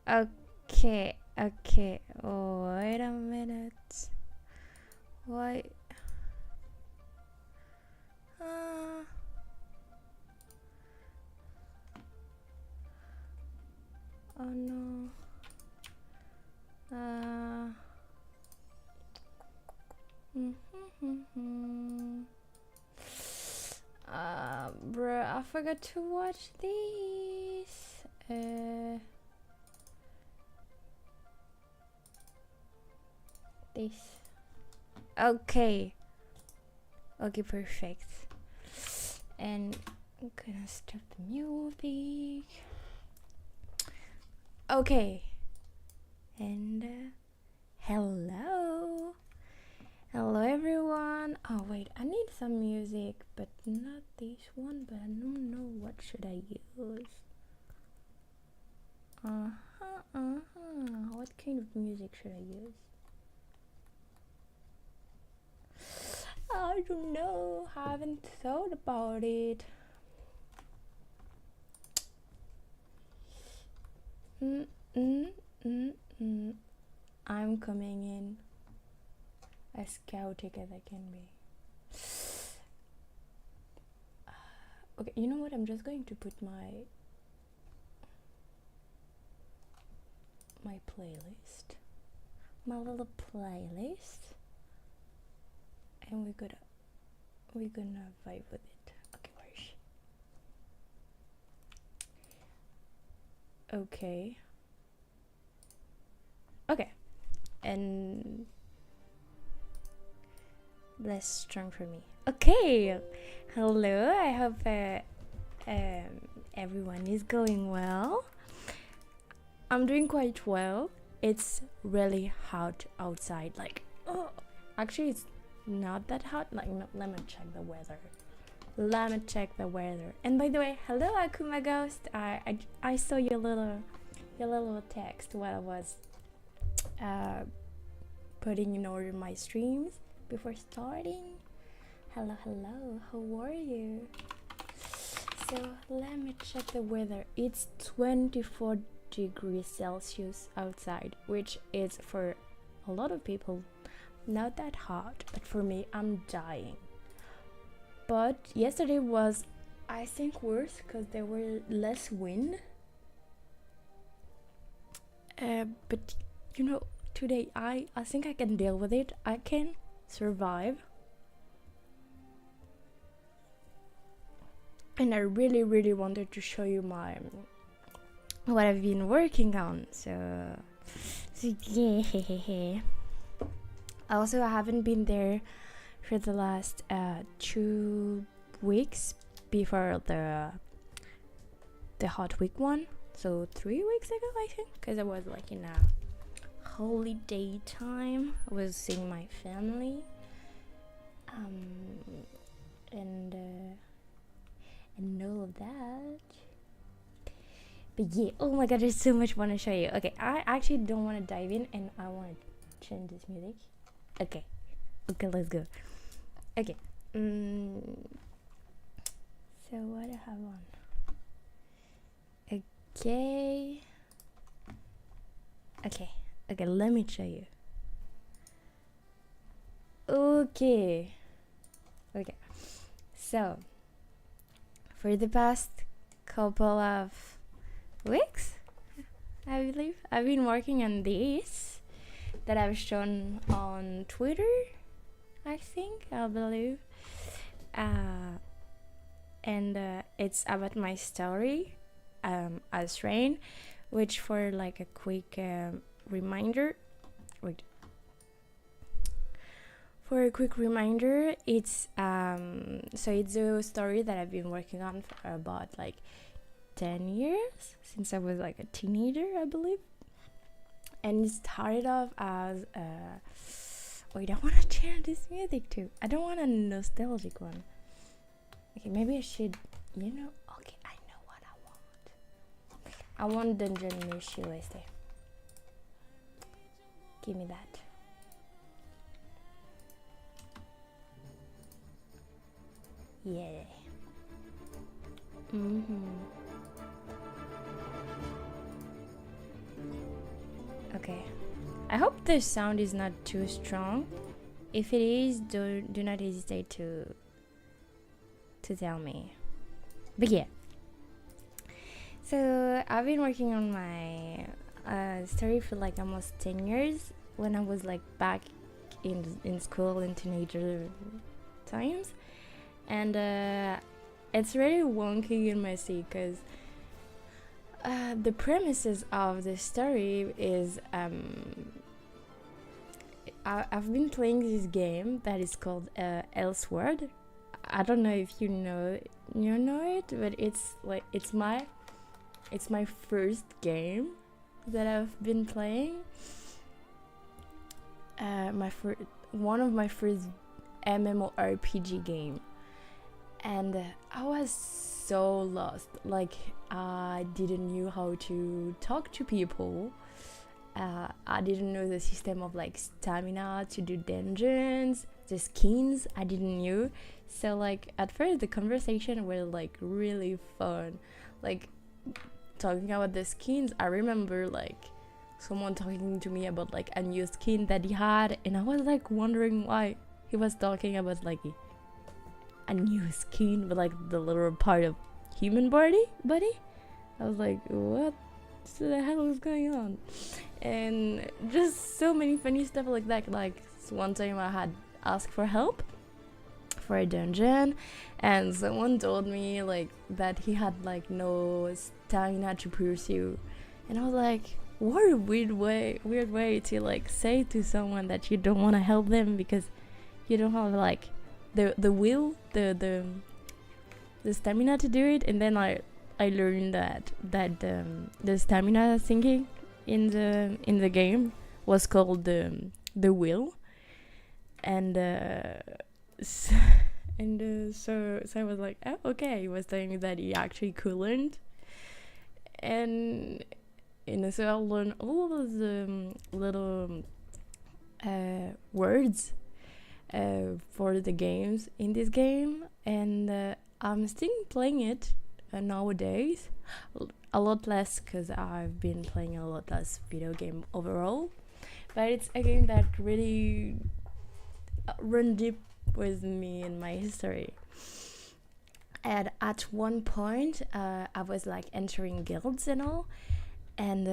Okay, okay. Oh, wait a minute. Why? Uh, oh no. Bruh, I forgot to watch these. This. Okay. Okay, perfect. And I'm gonna stop the music. Okay. And hello. Hello everyone. Oh wait, I need some music, but not this one, but I don't know what should I use. What kind of music should I use? I don't know. Haven't thought about it. I'm coming in as chaotic as I can be. Okay, you know what? I'm just going to put my playlist, my little playlist, and we're gonna vibe with it. Okay, where is she? Okay. Okay, and less strong for me. Okay, hello. I hope everyone is going well. I'm doing quite well. It's really hot outside. Like, oh, actually, it's not that hot. Like, no, let me check the weather. And by the way, hello Akuma Ghost. I saw your little text while I was putting in order my streams before starting. Hello, how are you? So let me check the weather. It's 24 degrees Celsius outside, which is for a lot of people not that hot, but for me, I'm dying. But yesterday was, I think, worse because there were less wind. But you know, today I think I can deal with it. I can survive. And I really wanted to show you what I've been working on. So yeah. Also, I haven't been there for the last 2 weeks before the hot week one. So 3 weeks ago, I think, because I was like in a holiday time. I was seeing my family, and all of that. But yeah, oh my god, there's so much I want to show you. Okay, I actually don't want to dive in, and I want to change this music. Okay, let's go. Okay, so what I have on? Okay, let me show you. Okay, so for the past couple of weeks, I believe, I've been working on this that I've shown on Twitter, I believe, and it's about my story, Asrain, which, for like a quick reminder, it's so it's a story that I've been working on for about like 10 years, since I was like a teenager, I believe. And it started off as wait, I want to change this music too. I don't want a nostalgic one. Okay, maybe I should, you know. Okay, I know what I want. I want Dungeon Miss USA. Give me that. Yeah. Okay. I hope the sound is not too strong. If it is, do not hesitate to tell me. But yeah. So I've been working on my story for like almost 10 years when I was like back in school in teenager times, and it's really wonky and messy because the premises of the story is I've been playing this game that is called Elseworld. I don't know if you know it, but it's my first game that I've been playing. One of my first MMORPG game, and I was so lost. Like I didn't know how to talk to people. I didn't know the system of like stamina to do dungeons, the skins. I didn't know. So like at first the conversation were like really fun, like talking about the skins. I remember like someone talking to me about like a new skin that he had, and I was like wondering why he was talking about like a new skin with like the little part of human body. I was like, what the hell is going on? And just so many funny stuff like that. Like one time I had asked for help for a dungeon, and someone told me like that he had like no stamina to pursue, and I was like, what a weird way to like say to someone that you don't want to help them because you don't have like the will, the stamina to do it. And then I learned that the stamina thinking in the game was called the will, and so I was like, oh, okay. He was telling me that he actually couldn't, and so I learned all of the little words for the games in this game, and I'm still playing it nowadays, a lot less because I've been playing a lot less video game overall, but it's a game that really run deep with me in my history. And at one point I was like entering guilds and all, and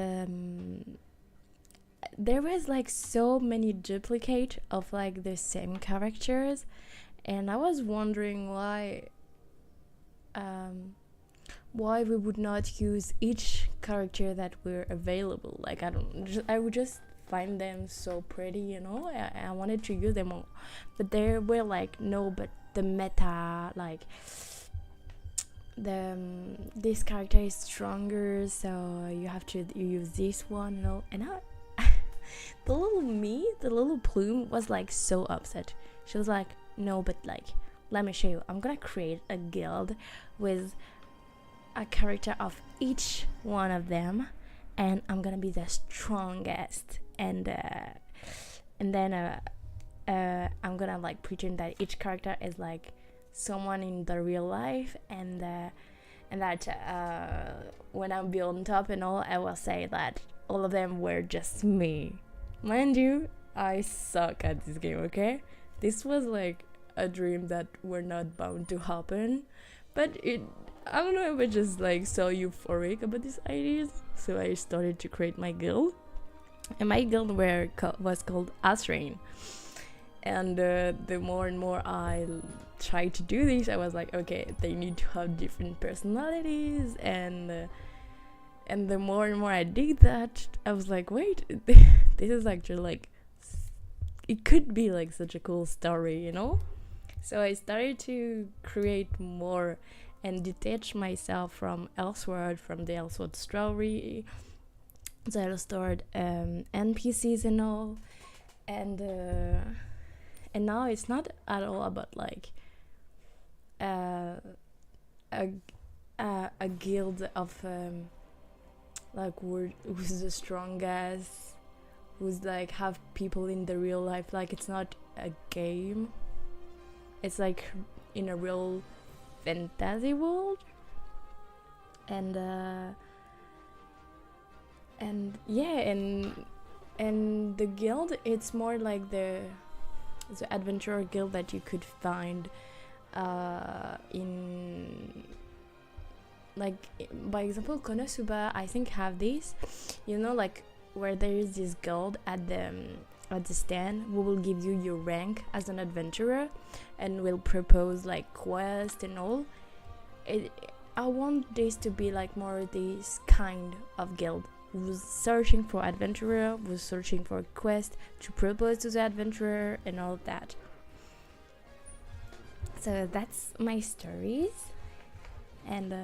there was like so many duplicate of like the same characters, and I was wondering why we would not use each character that were available. Like I would just find them so pretty, you know. I wanted to use them all, but there were like no, but the meta, like this character is stronger, so you have to use this one, you know. And the little Plume was like so upset. She was like, no, but like, let me show you. I'm gonna create a guild with a character of each one of them, and I'm gonna be the strongest, and then I'm gonna like pretend that each character is like someone in the real life, and that when I'll be on top and all, I will say that all of them were just me. Mind you, I suck at this game, okay? This was like a dream that were not bound to happen, but I don't know if I just like so euphoric about these ideas, so I started to create my guild, and my guild was called Asrain. And the more and more I tried to do this, I was like, okay, they need to have different personalities, and the more and more I did that, I was like, wait, this is actually like, it could be like such a cool story, you know? So I started to create more and detach myself from Elseworld, from the Elseworld story, the Elseworld NPCs and all, and now it's not at all about like a guild of like who's the strongest, who's like have people in the real life. Like it's not a game, it's like in a real fantasy world, and yeah, and And the guild, it's more like the adventurer guild that you could find in, like, by example, Konosuba, I think, have these, you know, like where there is this guild at the stand who will give you your rank as an adventurer and will propose like quests and all. I want this to be like more this kind of guild, who's searching for adventurer, who's searching for a quest to propose to the adventurer and all of that. So that's my stories. And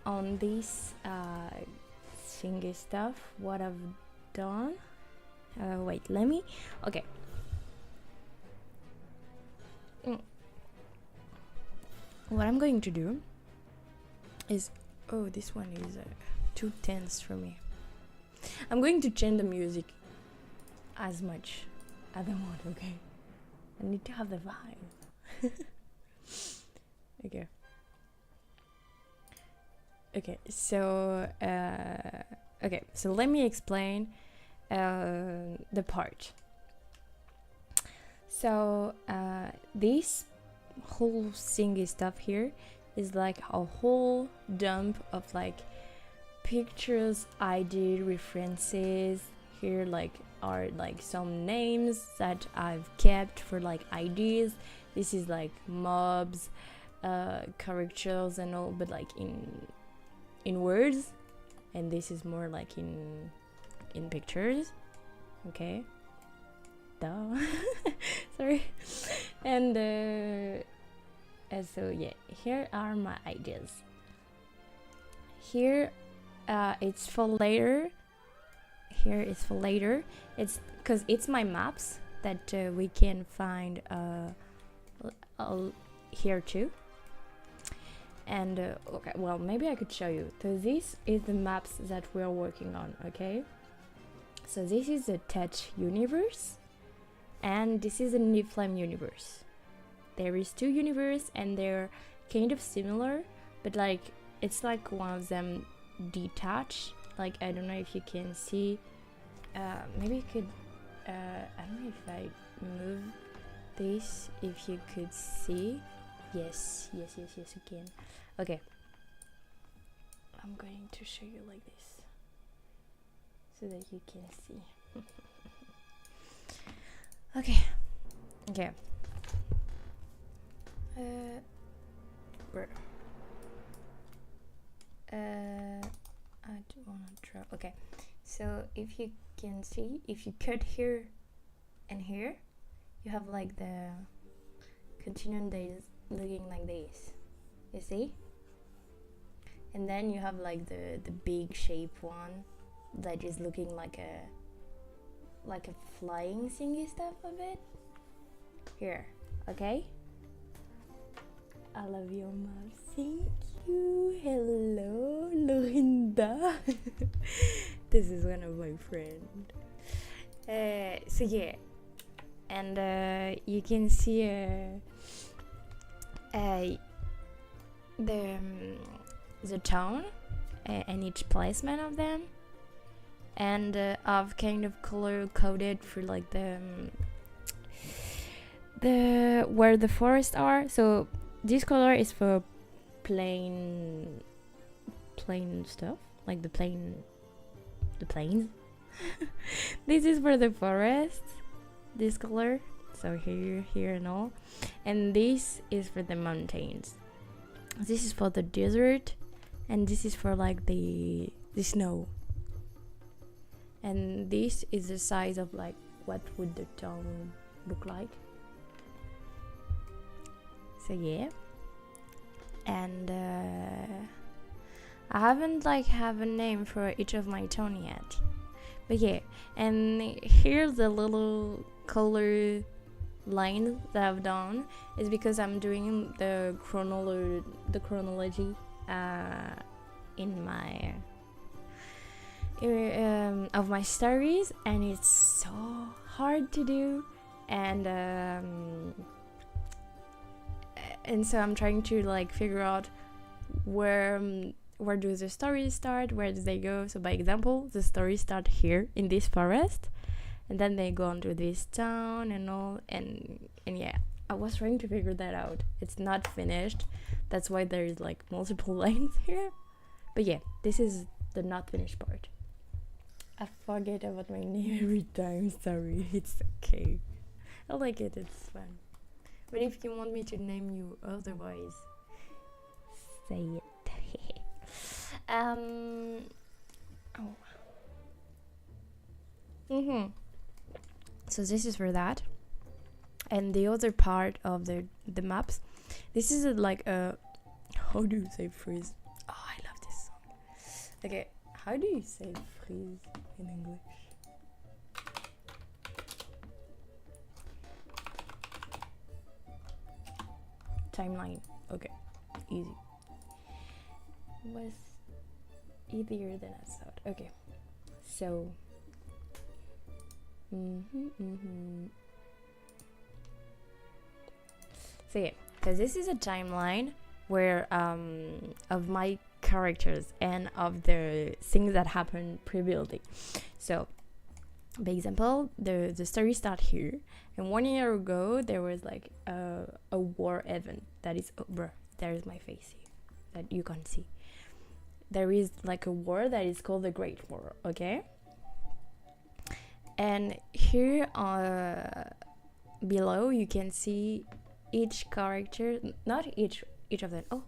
on this thingy stuff, what I've done, wait, let me, okay. What I'm going to do is, oh, this one is too tense for me. I'm going to change the music as much as I want, okay? I need to have the vibe. Okay, so so let me explain the part. So this whole thingy stuff here is like a whole dump of like pictures I did, references. Here like are like some names that I've kept for like ideas. This is like mobs, characters and all, but like in words, and this is more like in pictures. Okay, duh. Sorry. And so yeah, here are my ideas. Here it's for later. Here is for later. It's because it's my maps that we can find here too. And okay, well, maybe I could show you. So this is the maps that we're working on, okay? So this is the Touch universe, and this is a Niflheim universe. There is two universes, and they're kind of similar, but like it's like one of them detached. Like, I don't know if you can see. Maybe you could. I don't know if I move this, if you could see. Yes, you can. Okay. I'm going to show you like this so that you can see. Okay. Where? I do wanna draw. Okay. So if you can see, if you cut here and here, you have like the continuum that is looking like this. You see? And then you have like the big shape one that is looking like a flying thingy stuff of it. Here, okay? I love your mouth. Thank you. Hello, Lorinda. This is one of my friends. So yeah, and you can see the tone and each placement of them, and I've kind of color coded for like the where the forests are. So this color is for plain stuff, like the plains. This is for the forest, this color, so here and all, and this is for the mountains. This is for the desert, and this is for like the snow, and this is the size of like what would the town look like. So yeah, and I haven't like have a name for each of my tone yet, but yeah. And here's the little color line that I've done is because I'm doing the chronology in my of my stories, and it's so hard to do, and so I'm trying to like figure out where where do the stories start, where do they go. So by example, the stories start here in this forest, and then they go on to this town and all, and yeah, I was trying to figure that out. It's not finished, that's why there's like multiple lines here. But yeah, this is the not finished part. I forget about my name every time, sorry. It's okay, I like it, it's fun. But if you want me to name you otherwise, say it. So this is for that. And the other part of the maps, this is like a, how do you say freeze? Oh, I love this song. Okay, how do you say freeze in English? Timeline. Okay, easy. Was easier than I thought. Okay, so so yeah, because this is a timeline where of my characters and of the things that happened previously. So by example, the story start here, and 1 year ago there was like a war event that is over. There's my face here that you can see. There is like a war that is called the Great War, okay? And here below you can see each character, not each of them. Oh,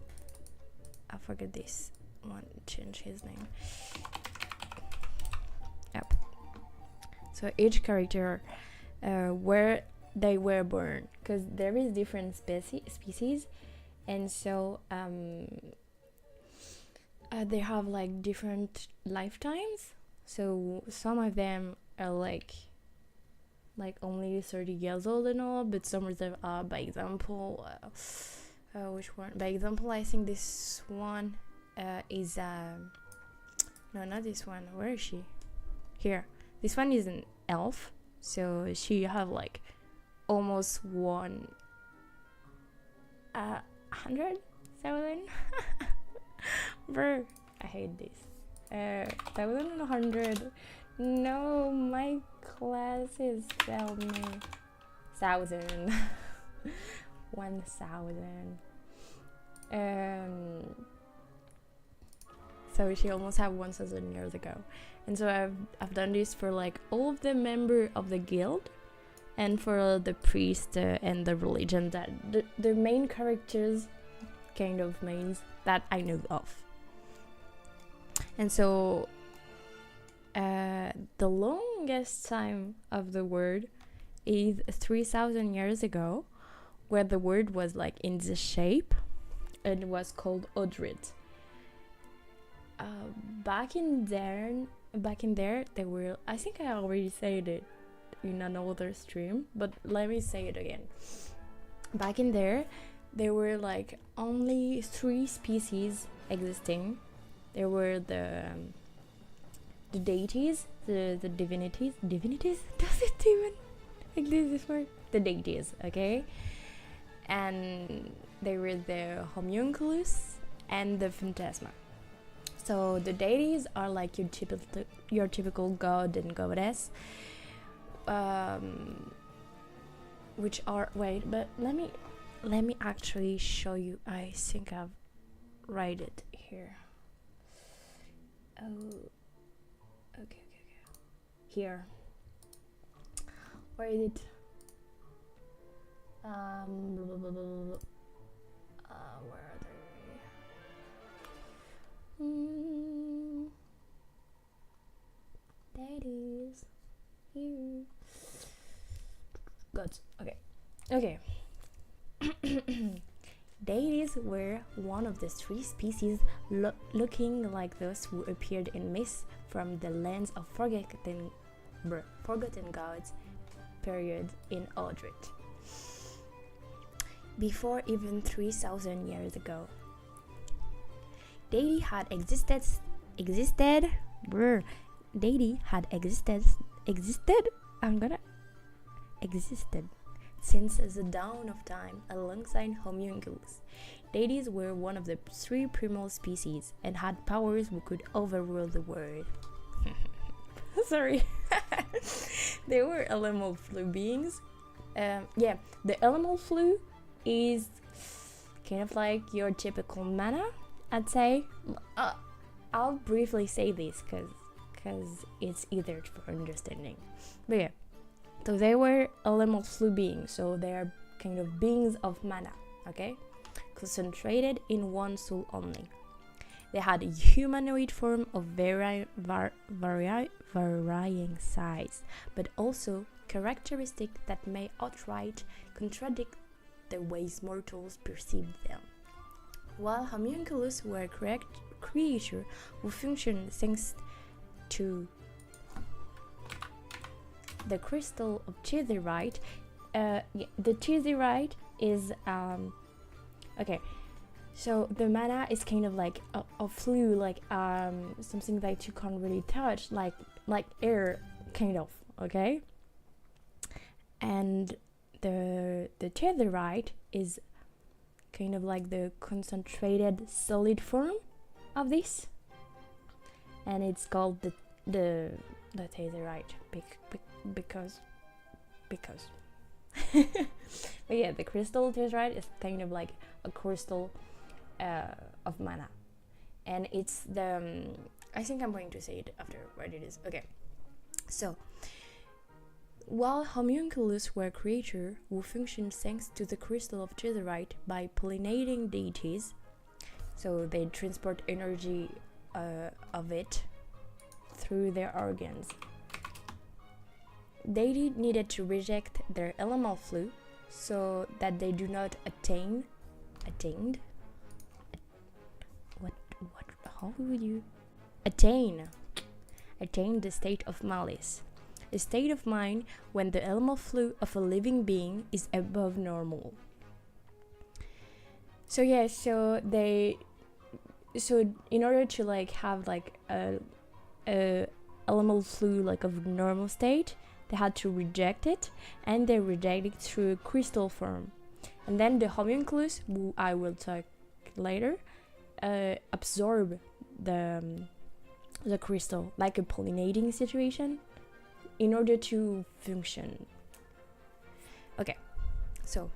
I forgot this one, change his name. Yep. So each character where they were born, because there is different species, and so they have like different lifetimes. So some of them are like only 30 years old and all, but some of them are, by example, which one? By example, I think this one is no, not this one. Where is she? Here. This one is an elf, so she have like almost 100,000. Bro, I hate this. 1,100. No, my classes tell me 1,000. 1,000. So she almost had 1,000 years ago, and so I've done this for like all of the members of the guild, and for the priest and the religion, that the main characters, kind of mains that I know of. And so the longest time of the word is 3,000 years ago, where the word was like in this shape and was called Odrit. Back in there they were, I think I already said it in another stream, but let me say it again. Back in there were like only 3 species existing. There were the deities, the divinities. Does it even exist, this word? The deities, okay? And they were the homunculus and the phantasma. So the deities are like your typical god and goddess, which are, wait, but let me actually show you. I think I've write it here. Oh, okay. Here. Where is it? Where are they? Deities. Here. Gods. Okay. Deities were one of the 3 species looking like those who appeared in myths from the lands of forgotten gods period in Odrit. Before even 3,000 years ago, deity had existed since the dawn of time alongside homunculus. deities were one of the 3 primal species and had powers who could overrule the world. Sorry. They were elemental flue beings. Yeah, the elemental flue is kind of like your typical mana, I'd say. I'll briefly say this because it's easier for understanding. But yeah, so they were elemental flue beings, so they are kind of beings of mana, okay? Concentrated in one soul only. They had a humanoid form of varying size, but also characteristics that may outright contradict the ways mortals perceive them. While homunculus were creatures who functioned thanks to the crystal of tethyrite, the tethyrite is okay. So the mana is kind of like a flue, like something that you can't really touch, like air, kind of, okay. And the tethyrite is kind of like the concentrated solid form of this, and it's called the tethyrite because. But yeah, the crystal tethyrite is kind of like a crystal of mana, and it's the I think I'm going to say it after what it is. Okay, so while homunculus were creatures who functioned thanks to the crystal of tethyrite by pollinating deities, so they transport energy of it through their organs. Deity needed to reject their elemental flue so that they do not attain the state of malice, a state of mind when the elemental flue of a living being is above normal. So yeah, so in order to like have like a elemental flue like of normal state, they had to reject it, and they reject it through crystal form. And then the homunculus, who I will talk later, absorb the crystal like a pollinating situation in order to function. Okay, so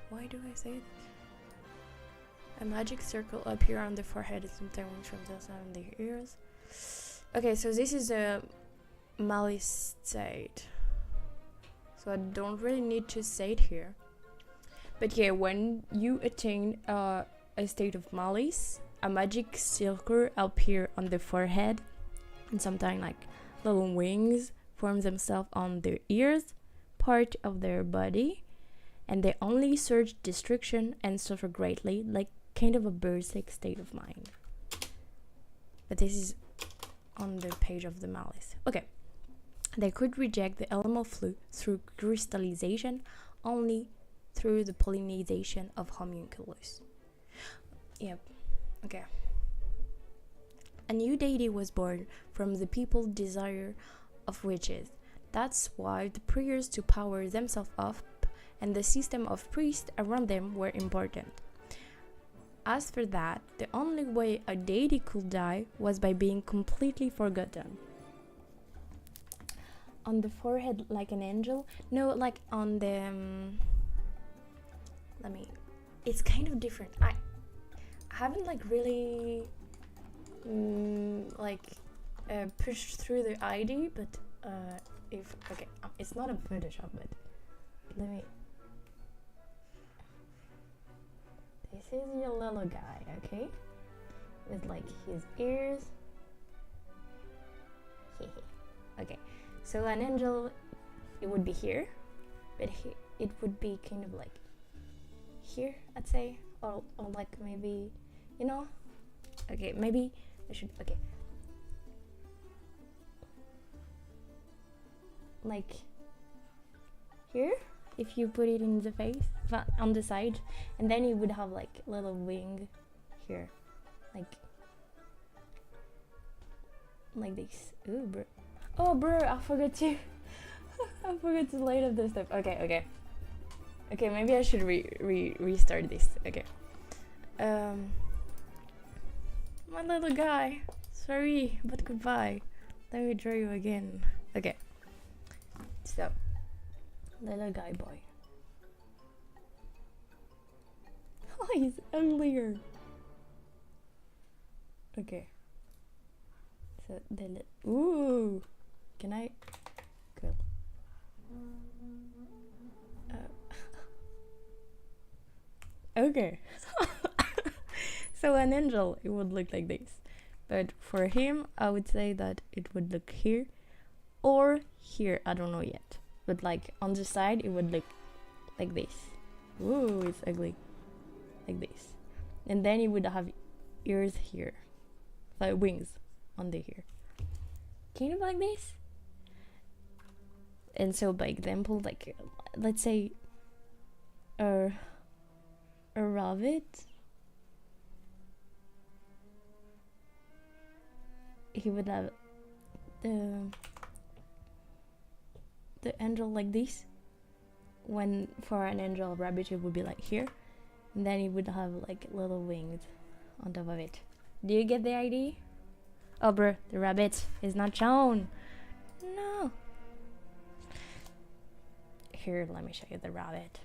why do I say this? A magic circle up here on the forehead is sometimes from the sound in the ears. Okay, so this is a malice state, so I don't really need to say it here, but yeah, when you attain a state of malice, a magic circle appear on the forehead, and sometimes like little wings form themselves on their ears, part of their body, and they only search destruction and suffer greatly, like kind of a berserk state of mind. But this is on the page of the malice. Okay. They could reject the elemental flue through crystallization only through the pollination of homunculus. Yep. Okay. A new deity was born from the people's desire of witches. That's why the prayers to power themselves up and the system of priests around them were important. As for that, the only way a deity could die was by being completely forgotten. On the forehead like an angel? No, like on the it's kind of different. I haven't like really pushed through the ID, but it's not a Photoshop, but this is your little guy, okay, with like his ears. Okay, so an angel, it would be here, but it would be kind of like here, I'd say, or like maybe, you know, okay, maybe I should, okay, like here, if you put it in the face, on the side, and then you would have like little wing here, like this. Ooh, bro. Oh, bro, I forgot to I forgot to light up this stuff. Okay. Okay, maybe I should restart this. Okay. My little guy. Sorry, but goodbye. Let me draw you again. Okay. So, little guy boy. Oh, he's uglier. Okay. So the ooh, can I? Cool. Okay. So an angel, it would look like this, but for him, I would say that it would look here, or here. I don't know yet, but like on the side, it would look like this. Ooh, it's ugly. Like this, and then it would have ears here, like wings on the here, kind of like this. And so, by example, like let's say a rabbit, he would have the angel like this. When for an angel rabbit, it would be like here. And then it would have like little wings on top of it. Do you get the idea? Oh, bro, the rabbit is not shown. No. Here, let me show you the rabbit.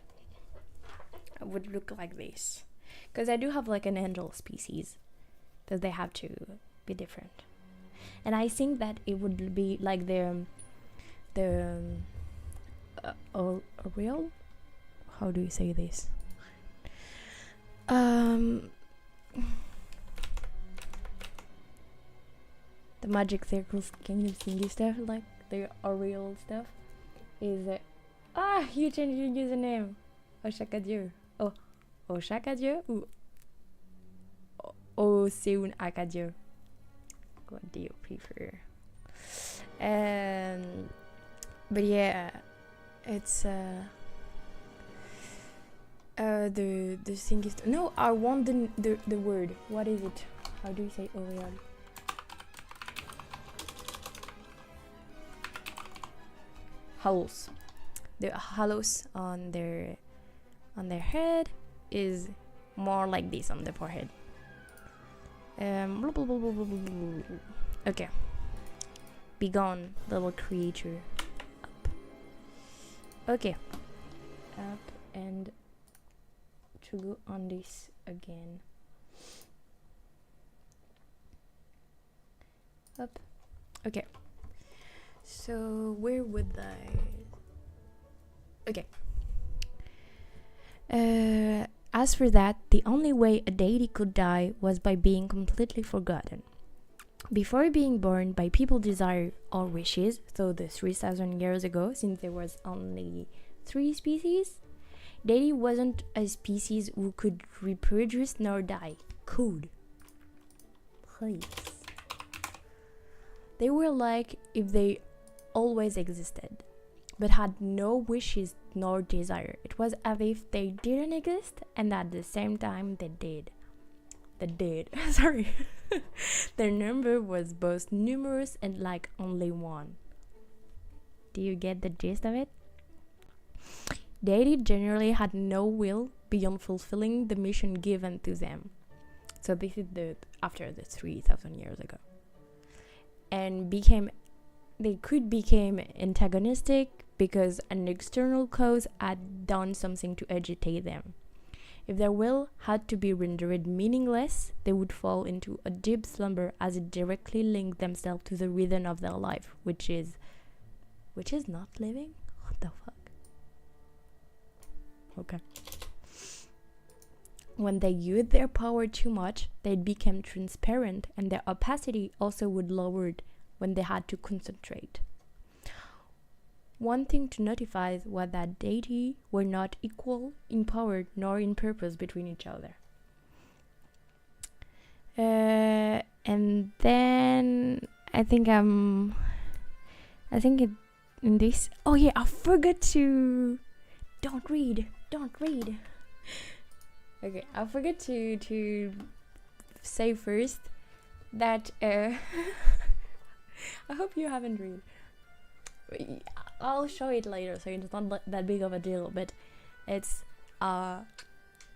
It would look like this. Because I do have like an angel species. But they have to be different. And I think that it would be like the real? How do you say this? The magic circles, can you see this stuff? Like the real stuff is you changed your username. Oshakadieu. Oh, Oshakadieu ou Oseun Akadieu. What do you prefer? But yeah, it's the thing is no, I want the word. What is it? How do you say Orion? Halos. The halos on their head is more like this on the forehead. Okay. Be gone, little creature. Up. Okay. Up and to go on this again. Up. Okay. So where would I? Okay. As for that, the only way a deity could die was by being completely forgotten. Before being born by people's desire or wishes, so the 3,000 years ago, since there was only 3 species, deity wasn't a species who could reproduce nor die. Could. Please. They were like if they always existed, but had no wishes nor desire. It was as if they didn't exist, and at the same time they did. Sorry. Their number was both numerous and like only one. Do you get the gist of it? Deity generally had no will beyond fulfilling the mission given to them. So this is after the 3,000 years ago. And they could become antagonistic because an external cause had done something to agitate them. If their will had to be rendered meaningless, they would fall into a deep slumber as it directly linked themselves to the rhythm of their life, which is not living? What the fuck? Okay. When they used their power too much, they became transparent, and their opacity also would lowered when they had to concentrate. One thing to notify was that deity were not equal in power nor in purpose between each other. And then I think in this. Oh yeah, I forgot to. Don't read. Okay, I forgot to say first that I hope you haven't read. I'll show it later, so it's not that big of a deal. But It's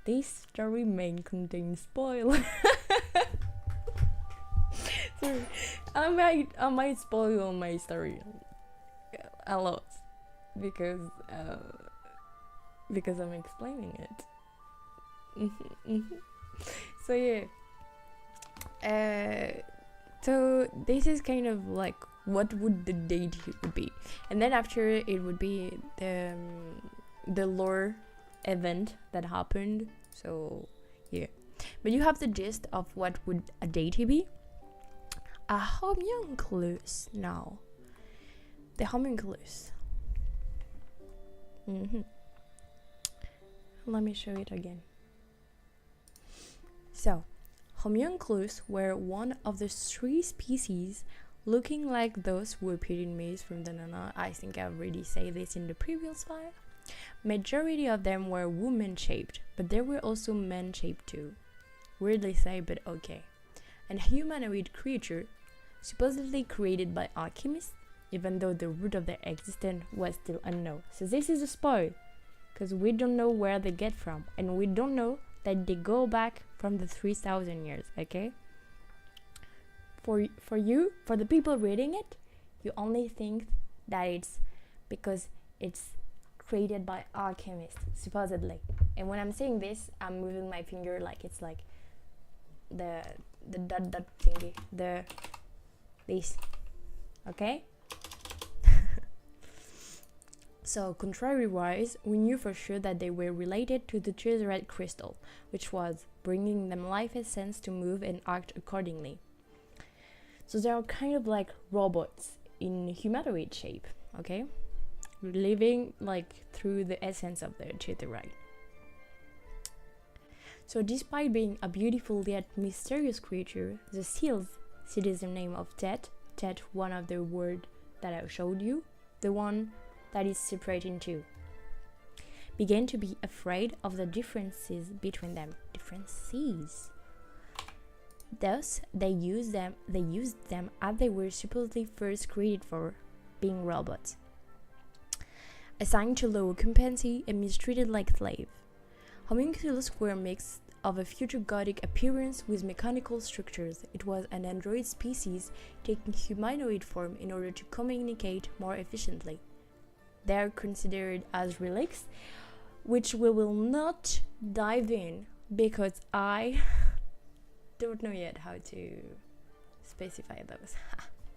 this story may contain spoilers. Sorry, I might spoil my story a lot because I'm explaining it. So yeah, so this is kind of like what would the date would be, and then after it would be the lore event that happened. So yeah, but you have the gist of what would a deity be. A homunculus now. The homunculus. Let me show it again. So, homunculus were one of the 3 species looking like those who appeared in Maze from the Nana. I think I already said this in the previous file. Majority of them were woman-shaped, but there were also men-shaped too. Weirdly said, but okay. An humanoid creature, supposedly created by alchemists, even though the root of their existence was still unknown. So this is a spoil, because we don't know where they get from, and we don't know that they go back from the 3,000 years, okay? For the people reading it, you only think that it's because it's created by alchemists, supposedly. And when I'm saying this, I'm moving my finger like it's like the dot thingy, this, okay? So, contrary-wise, we knew for sure that they were related to the Tezzeret crystal, which was bringing them life essence to move and act accordingly. So they are kind of like robots in humanoid shape, okay? Living like through the essence of the Tezzeret. So despite being a beautiful yet mysterious creature, the seals, citizen name of Tet, one of the word that I showed you, the one that is separate in two, began to be afraid of the differences between them. Thus, they used them as they were supposedly first created for, being robots. Assigned to low occupancy and mistreated like slaves. Homunculus were a mix of a future gothic appearance with mechanical structures. It was an android species taking humanoid form in order to communicate more efficiently. They are considered as relics, which we will not dive in because I don't know yet how to specify those.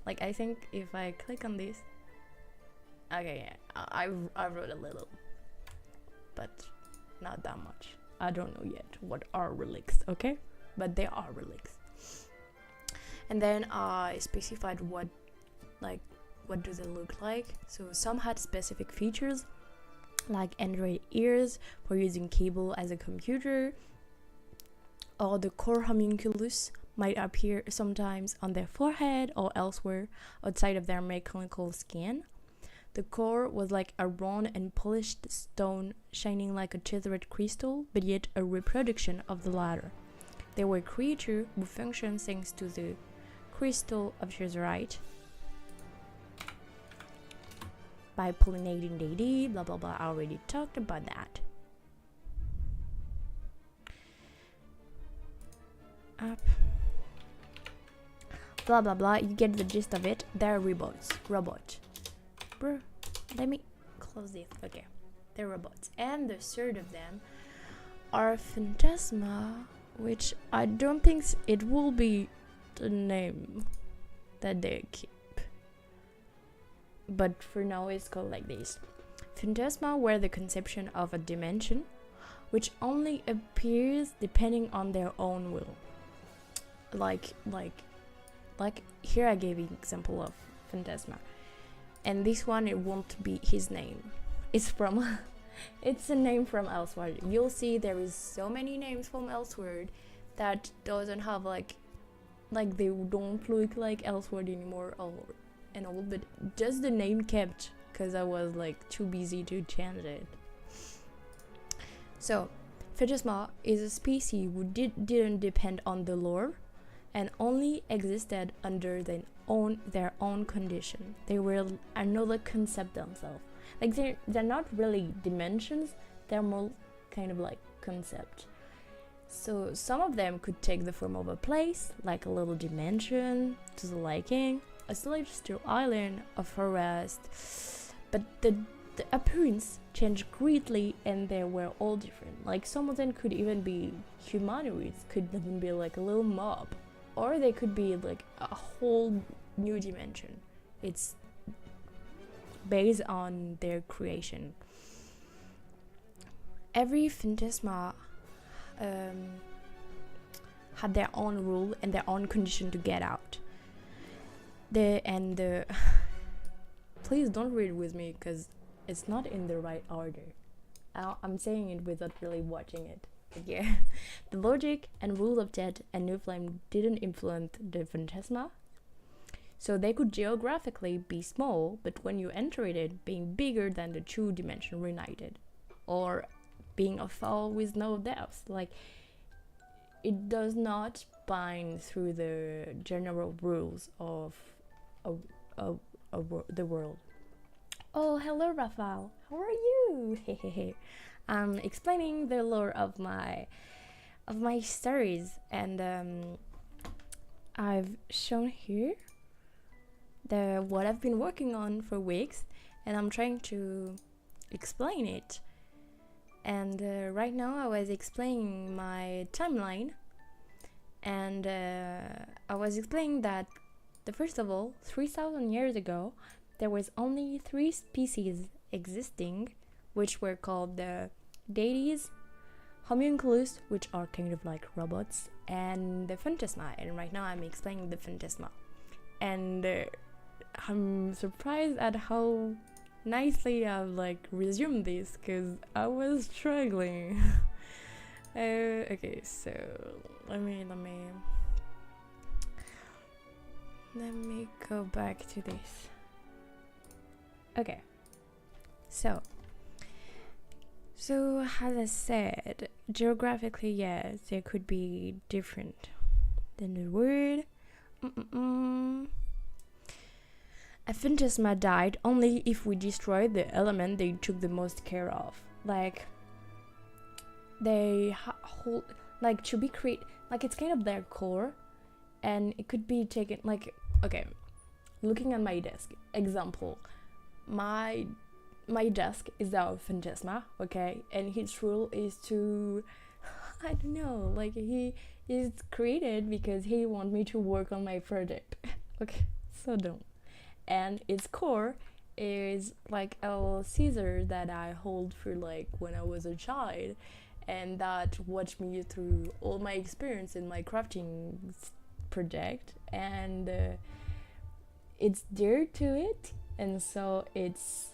Like, I think if I click on this, okay, yeah, I wrote a little, but not that much. I don't know yet what are relics, okay? But they are relics. And then I specified what do they look like. So some had specific features, like Android ears for using cable as a computer, or the core homunculus might appear sometimes on their forehead or elsewhere outside of their mechanical skin. The core was like a round and polished stone shining like a Tezzeret crystal, but yet a reproduction of the latter. They were creatures who function thanks to the crystal of Tezzeret by pollinating deity, blah blah blah. I already talked about that. Up. Blah blah blah. You get the gist of it. They're robots. Bro, let me close this. Okay, they're robots, and the third of them are Phantasma, which I don't think it will be the name that they keep. But for now it's called like this. Phantasma were the conception of a dimension which only appears depending on their own will. Like here I gave an example of Phantasma, and this one, it won't be his name. It's from it's a name from Elsewhere. You'll see there is so many names from Elsewhere that doesn't have like they don't look like Elsewhere anymore and all, but just the name kept because I was like too busy to change it. So Phantasma is a species who didn't depend on the lore and only existed under their own condition. They were another concept themselves. Like they're not really dimensions, thermal kind of like concept. So some of them could take the form of a place, like a little dimension to the liking, a celestial island, a forest, but the appearance changed greatly and they were all different. Like some of them could even be humanoids, could even be like a little mob, or they could be like a whole new dimension. It's based on their creation. Every phantasma had their own rule and their own condition to get out. Please don't read with me because it's not in the right order. I'm saying it without really watching it. But yeah, the logic and rules of death and new flame didn't influence the phantasma. So they could geographically be small, but when you entered it, being bigger than the true dimension reunited, or being a fall with no depth. Like, it does not bind through the general rules of the world. Oh, hello, Raphael. How are you? I'm explaining the lore of my stories, and I've shown here what I've been working on for weeks, and I'm trying to explain it. And right now I was explaining my timeline, and I was explaining that first of all, 3,000 years ago, there was only 3 species existing, which were called the deities, homunculus, which are kind of like robots, and the phantasma. And right now I'm explaining the phantasma, and I'm surprised at how nicely I've like resumed this, because I was struggling. Okay, so let me go back to this. Okay, so as I said, geographically, yes, they could be different than the word. A phantasma died only if we destroyed the element they took the most care of. Like, they hold, like, to be like, it's kind of their core, and it could be taken, like, okay, looking at my desk, example, my desk is our phantasma, okay, and his rule is to, I don't know, like, he is created because he wants me to work on my project. Okay, so dumb. And its core is like a scissor that I hold for like when I was a child, and that watched me through all my experience in my crafting project, and it's dear to it, and so it's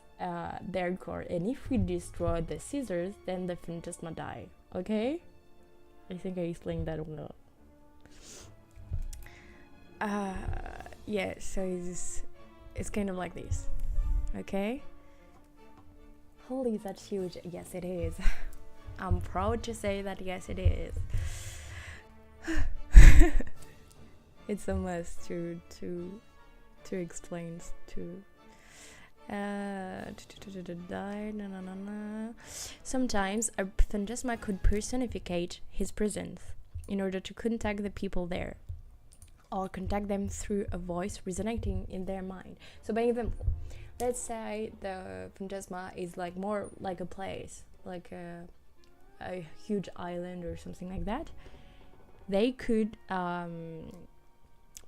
their core. And if we destroy the scissors, then the phantasma die. Okay, I think I explained that well. Yeah, so it's kind of like this, okay? Holy, that's huge. Yes, it is. I'm proud to say that, yes, it is. It's a must to explain to Sometimes a phantasma could personificate his presence in order to contact the people there, or contact them through a voice resonating in their mind. So by example, let's say the phantasma is like more like a place, like a huge island or something like that. They could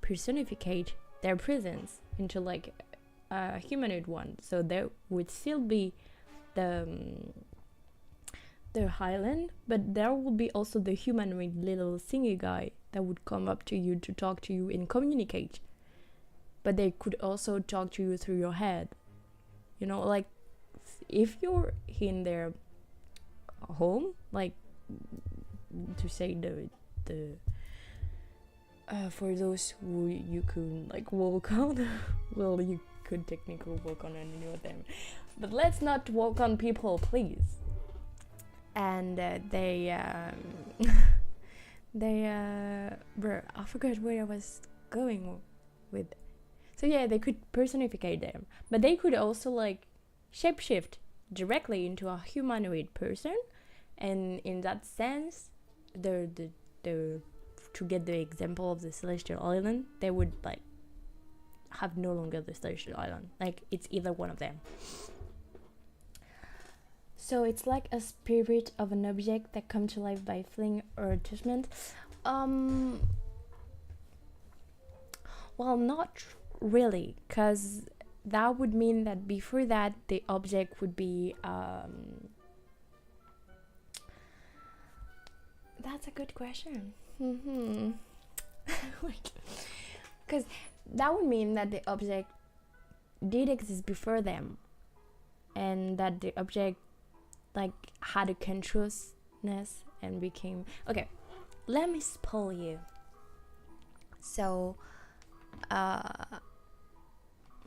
personificate their presence into like a humanoid one. So there would still be the island, but there would be also the humanoid little thingy guy that would come up to you to talk to you and communicate. But they could also talk to you through your head. You know, like if you're in their home, like to say the for those who you could like walk on, well, you could technically walk on any of them, but let's not walk on people, please. And bro, I forgot where I was going with. So yeah, they could personificate them, but they could also like shapeshift directly into a humanoid person, and in that sense, the to get the example of the celestial island, they would like have no longer the celestial island. Like it's either one of them. So it's like a spirit of an object that comes to life by feeling or attachment. Well, not really, because that would mean that before that the object would be that's a good question. Because that would mean that the object did exist before them, and that the object like had a consciousness and became okay. Let me spoil you. So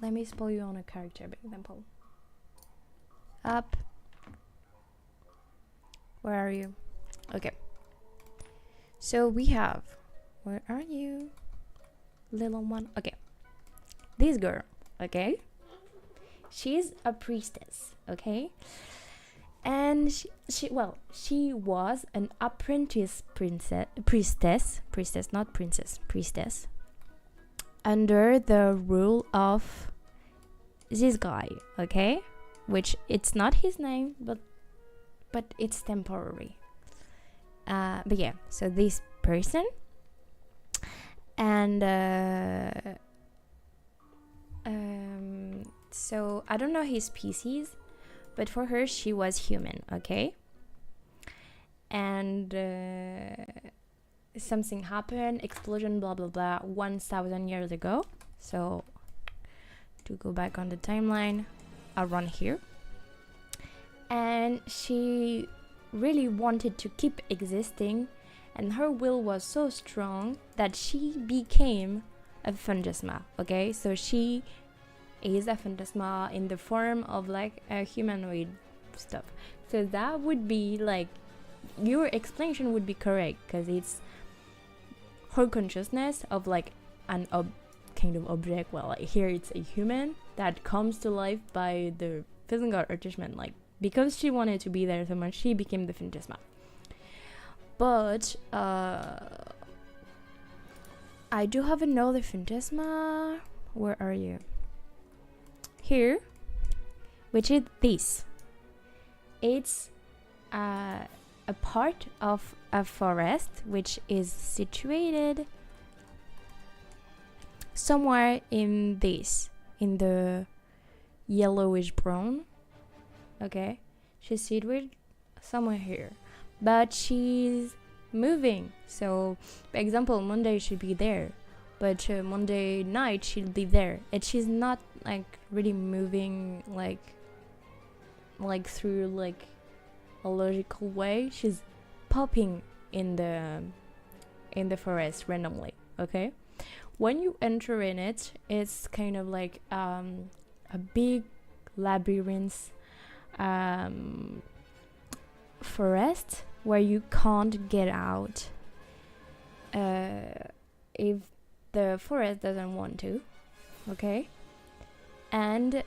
let me spoil you on a character, for example. Up. Where are you? Okay. So we have, where are you, little one? Okay. This girl, okay? She's a priestess, okay? And she was an apprentice priestess, not princess, priestess, under the rule of this guy, okay? Which it's not his name, but it's temporary. But yeah, so this person, and so I don't know his species, but for her she was human, okay? And something happened, explosion, blah blah blah, 1,000 years ago. So to go back on the timeline, around here, and she really wanted to keep existing, and her will was so strong that she became a phantasma, okay? So she is a phantasma in the form of like a humanoid stuff. So that would be like, your explanation would be correct, because it's her consciousness of like an kind of object. Well, like here it's a human that comes to life by the physical attachment, like because she wanted to be there so much, she became the phantasma. But I do have another phantasma. Where are you? Here, which is this. It's a part of a forest which is situated somewhere in the yellowish brown. Okay, she's situated somewhere here, but she's moving. So, for example, Monday she'd be there, but Monday night she'll be there, and she's not like really moving like through like a logical way. She's popping in the forest randomly. Okay, when you enter in it, it's kind of like a big labyrinth forest where you can't get out if the forest doesn't want to. Okay, and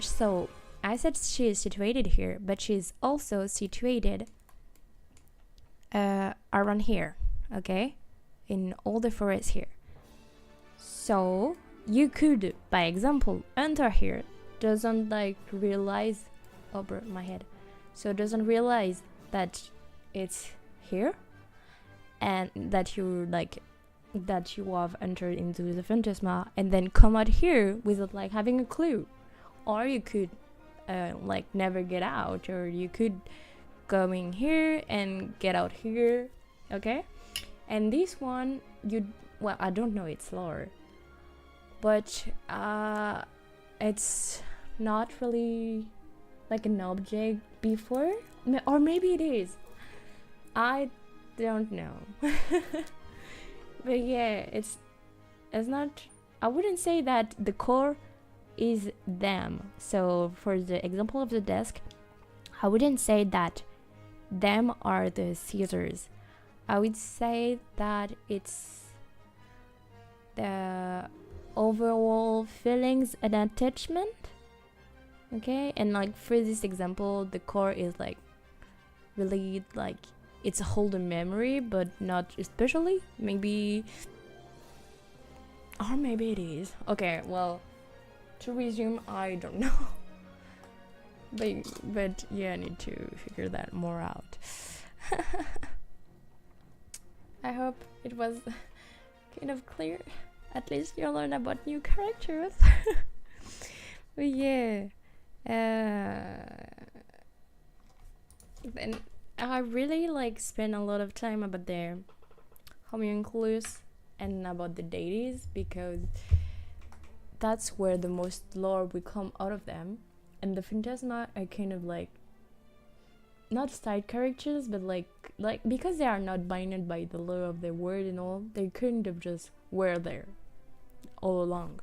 so I said she is situated here, but she's also situated around here, okay, in all the forests here. So you could, by example, enter here, doesn't like realize, over my head, so doesn't realize that it's here, and that you have entered into the phantasma, and then come out here without like having a clue. Or you could like never get out, or you could go in here and get out here, okay? And this one, well, I don't know its lore, but it's not really like an object before, or maybe it is, I don't know. But yeah, it's not, I wouldn't say that the core is them. So for the example of the desk, I wouldn't say that them are the scissors. I would say that it's the overall feelings and attachment. Okay, and like for this example, the core is like really like it's a holding memory, but not especially. Maybe, or maybe it is. Okay, well, to resume, I don't know. but yeah, I need to figure that more out. I hope it was kind of clear. At least you learn about new characters. But yeah, then I really like spend a lot of time about their homunculus and about the deities, because that's where the most lore will come out of them. And the phantasma are kind of like not side characters, but like because they are not bound by the lore of the word and all, they kind of just were there all along.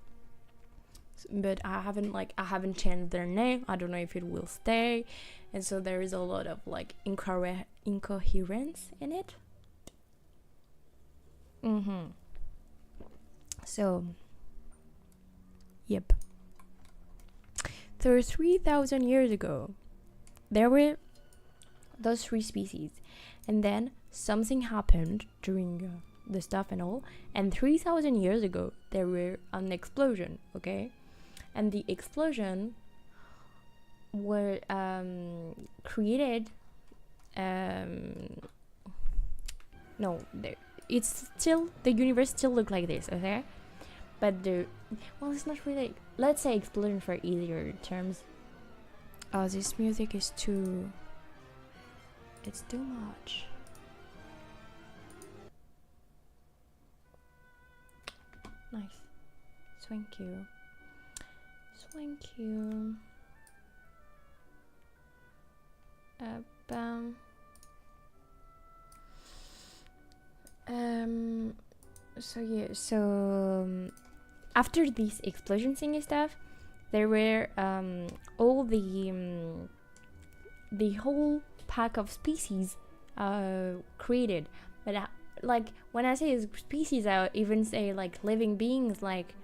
But I haven't changed their name. I don't know if it will stay, and so there is a lot of like incoherence in it. So yep, so 3,000 years ago there were those three species, and then something happened during the stuff and all, and 3,000 years ago there were an explosion. Okay, and the explosion were created no, it's still, the universe still look like this. Okay, but well, it's not really, let's say explosion for easier terms. Oh, this music is it's too much. Nice. Thank you. So yeah, after this explosion thingy stuff, there were all the whole pack of species created. But like when I say species, I even say like living beings, like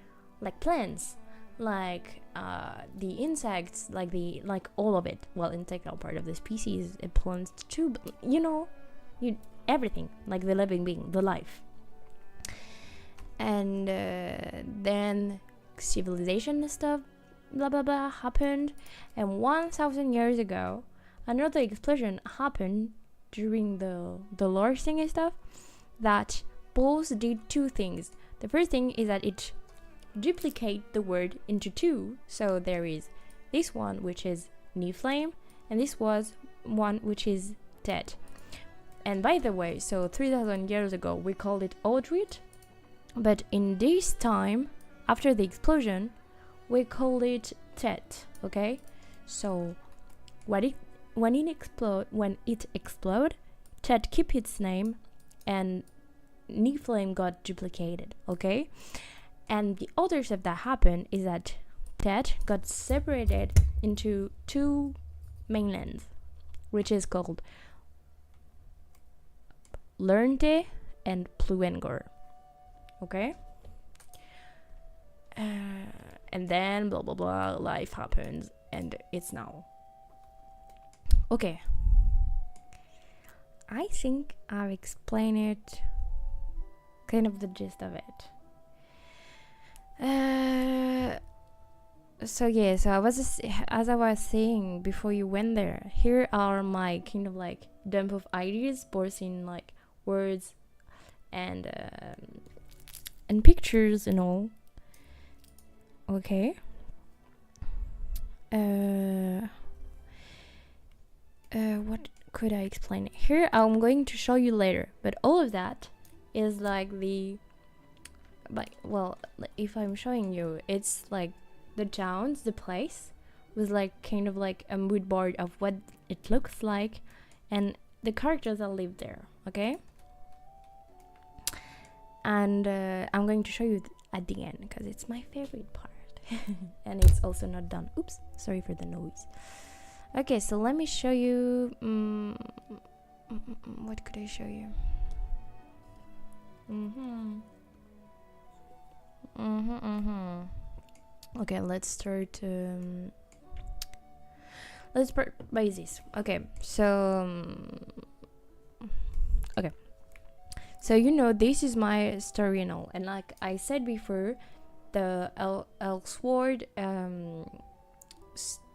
plants, like the insects, like all of it. Well, insects are part of the species, plants too, but everything, like the living being, the life. And then civilization and stuff, blah blah blah, happened, and 1,000 years ago another explosion happened during the lore thing and stuff, that both did two things. The first thing is that it duplicate the word into two, so there is this one which is Niflame, and this was one which is Dead. And by the way, so 3,000 years ago we called it Aldred, but in this time after the explosion we called it Tet. Okay, so when it explode, Tet keep its name and Niflame got duplicated. Okay, and the other step that happened is that Tet got separated into two mainlands, which is called Lernte and Pluengor. Okay, and then blah blah blah, life happens, and it's now. Okay, I think I've explained it, kind of the gist of it. So yeah, so as I was saying before you went there, here are my kind of like dump of ideas, both in like words and pictures and all. Okay. What could I explain? Here I'm going to show you later, but all of that is like well, if I'm showing you, it's like the towns, the place, with like kind of like a mood board of what it looks like, and the characters that live there. Okay, and I'm going to show you at the end because it's my favorite part. And it's also not done. Oops, sorry for the noise. Okay, so let me show you. What could I show you? Okay, let's start let's start by this. Okay, so you know, this is my story and all, and like I said before, the Elsword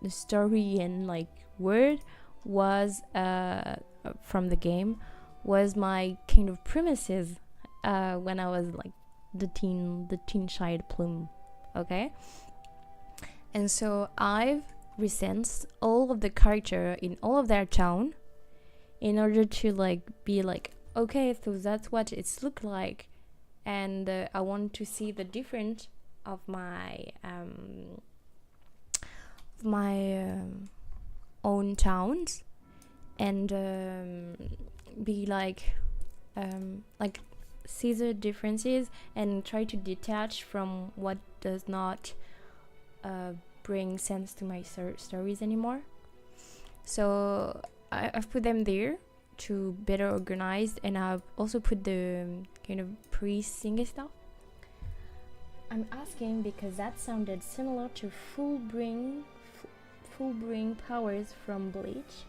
the story and like word was from the game, was my kind of premises when I was like the teen child Plume. Okay, and so I've recensed all of the character in all of their town in order to like be like, okay, so that's what it's look like, and I want to see the difference of my own towns, and be like see the differences and try to detach from what does not bring sense to my stories anymore. So I've put them there to better organized, and I've also put the kind of pre-singing stuff. I'm asking because that sounded similar to full bring powers from Bleach.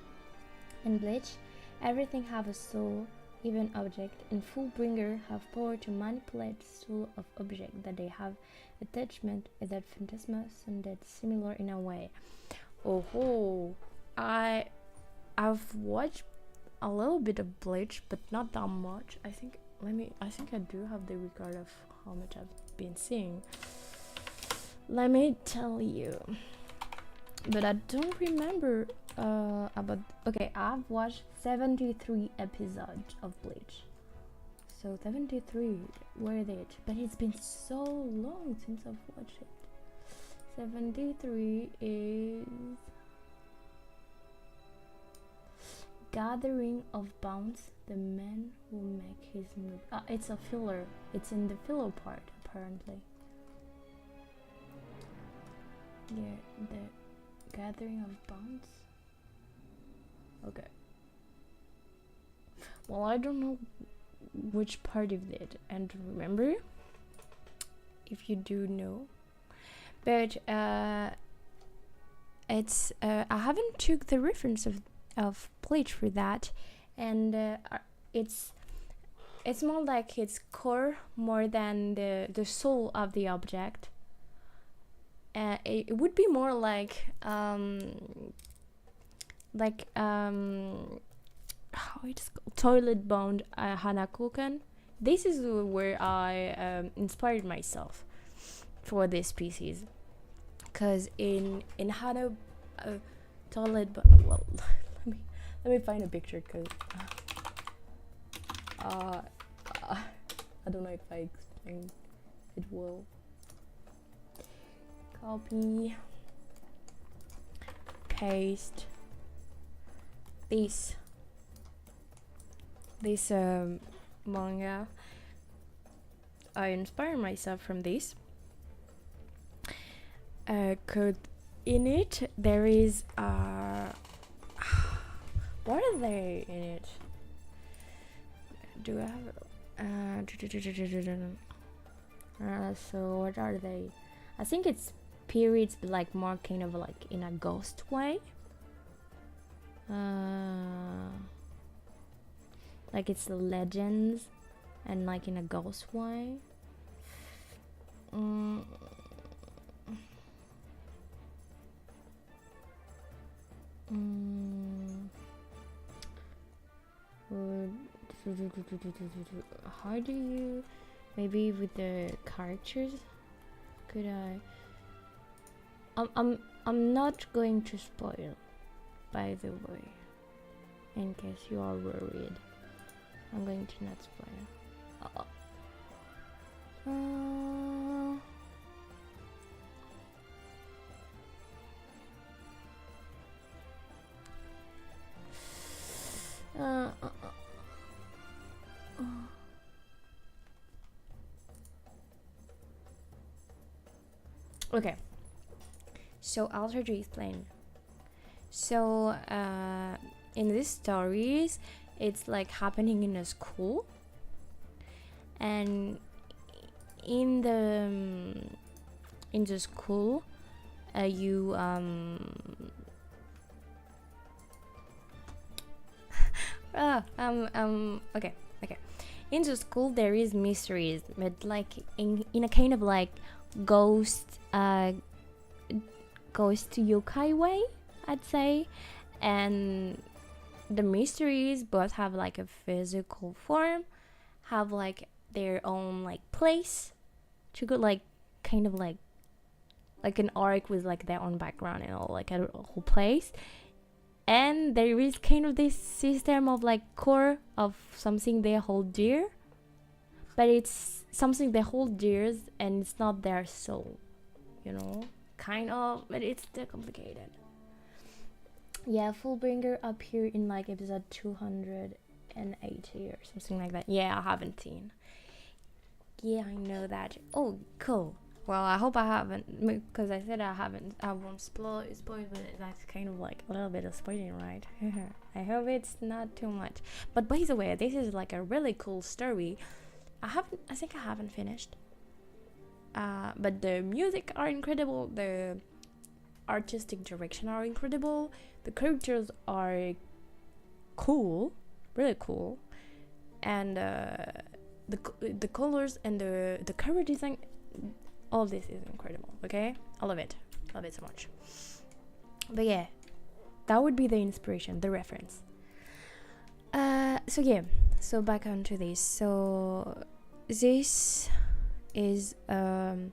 In Bleach, everything have a soul, even object, and Fullbringer have power to manipulate soul of object that they have attachment, and that Phantasma sounded similar in a way. Oh, I've watched a little bit of Bleach, but not that much. I think I do have the record of how much I've been seeing. Let me tell you, but I don't remember about. Okay, I've watched 73 episodes of Bleach. So 73, worth it. But it's been so long since I've watched it. 73 is Gathering of Bounds, the man who make his move. It's a filler. It's in the filler part, apparently. Yeah, the Gathering of Bounds. Okay. Well, I don't know which part of it, and remember, if you do know. But it's I haven't took the reference of Bleach for that, and it's more like its core more than the soul of the object. It would be more like how it's called, toilet bound Hanakokan. This is where I inspired myself for this species, because in Hana toilet well let me find a picture, because I don't know if I explained it well. Copy, paste this manga. I inspired myself from this. Cause in it there is what are they in it? Do I have so what are they? I think it's periods, but like more kind of like in a ghost way. Like it's the legends and like in a ghost way. How do you, maybe with the characters, could I'm not going to spoil, by the way, in case you are worried. I'm going to not spoil. Okay, so I'll try to explain. So in these stories, it's like happening in a school, and in the school you Okay. In the school there is mysteries, but like in a kind of like ghost yokai way, I'd say. And the mysteries both have like a physical form, have like their own like place to go, like kind of like an arc with like their own background and all, like a whole place. And there is kind of this system of like core of something they hold dear, but it's something they hold dear and it's not their soul, you know, kind of, but it's still complicated. Yeah, Fullbringer up here in like episode 280 or something like that. Yeah, I haven't seen. Yeah, I know that. Oh, cool. Well, I hope I haven't, because I said I won't spoil, but that's kind of like a little bit of spoiling, right? I hope it's not too much. But by the way, this is like a really cool story. I think I haven't finished. But the music are incredible, the artistic direction are incredible, the characters are cool, really cool, and the colors and the cover design, all this is incredible. Okay, I love it so much. But yeah, that would be the inspiration, the reference. So back onto this. So this is the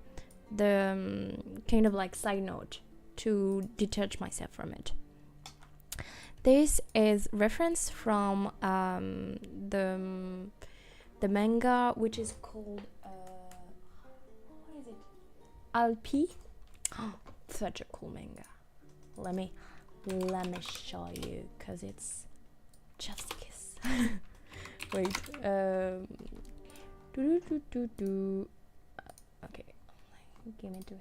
kind of like side note to detach myself from it. This is reference from the manga, which is called what is it? Alpi. Oh, such a cool manga. Let me show you, because it's just a kiss. Wait. Okay, give it to me.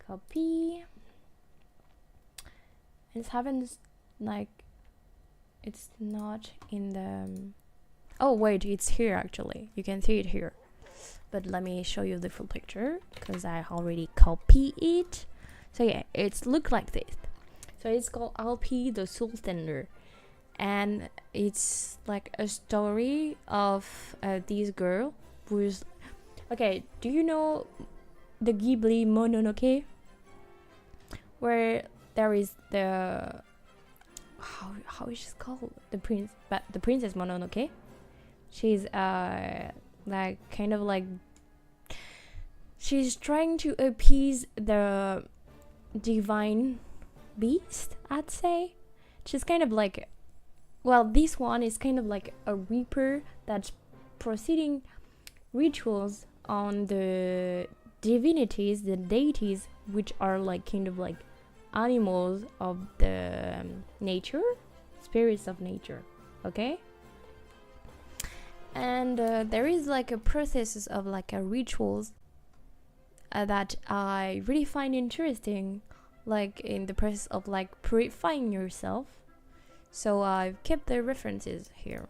Copy. It's happens like it's not in the. Oh wait, it's here actually. You can see it here. But let me show you the full picture, because I already copied it. So yeah, it's look like this. So it's called Alpi the Soul Tender, and it's like a story of this girl who's. Okay, do you know the Ghibli Mononoke, where there is the how is it called, the princess Mononoke? She's like kind of like she's trying to appease the divine beast, I'd say. She's kind of like, well, this one is kind of like a reaper that's proceeding rituals on the divinities, the deities, which are like kind of like animals of the nature, spirits of nature. Okay, and there is like a process of like a rituals that I really find interesting, like in the process of like purifying yourself. So I've kept the references here.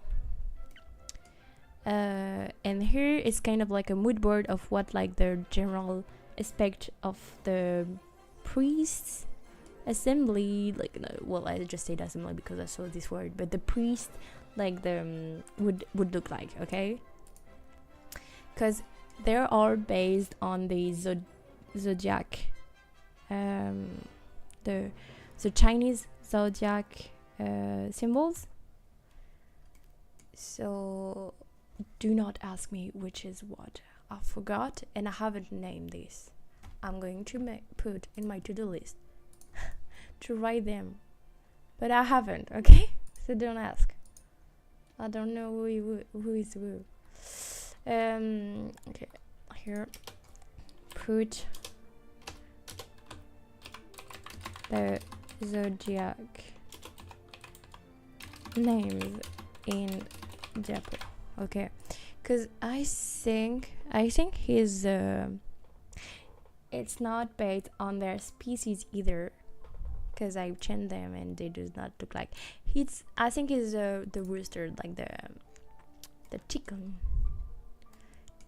And here is kind of like a mood board of what like the general aspect of the priests assembly, like, no, well, I just said assembly because I saw this word, but the priest, like the would look like, okay, because they are based on the zodiac, the Chinese zodiac symbols. So do not ask me which is what. I forgot and I haven't named this. I'm going to put in my to-do list to write them, but I haven't. Okay, so don't ask. I don't know who is who. Okay, here, put the zodiac names in Japan. Okay, because I think he's it's not based on their species either, because I've changed them and they do not look like. I think he's the rooster, like the chicken.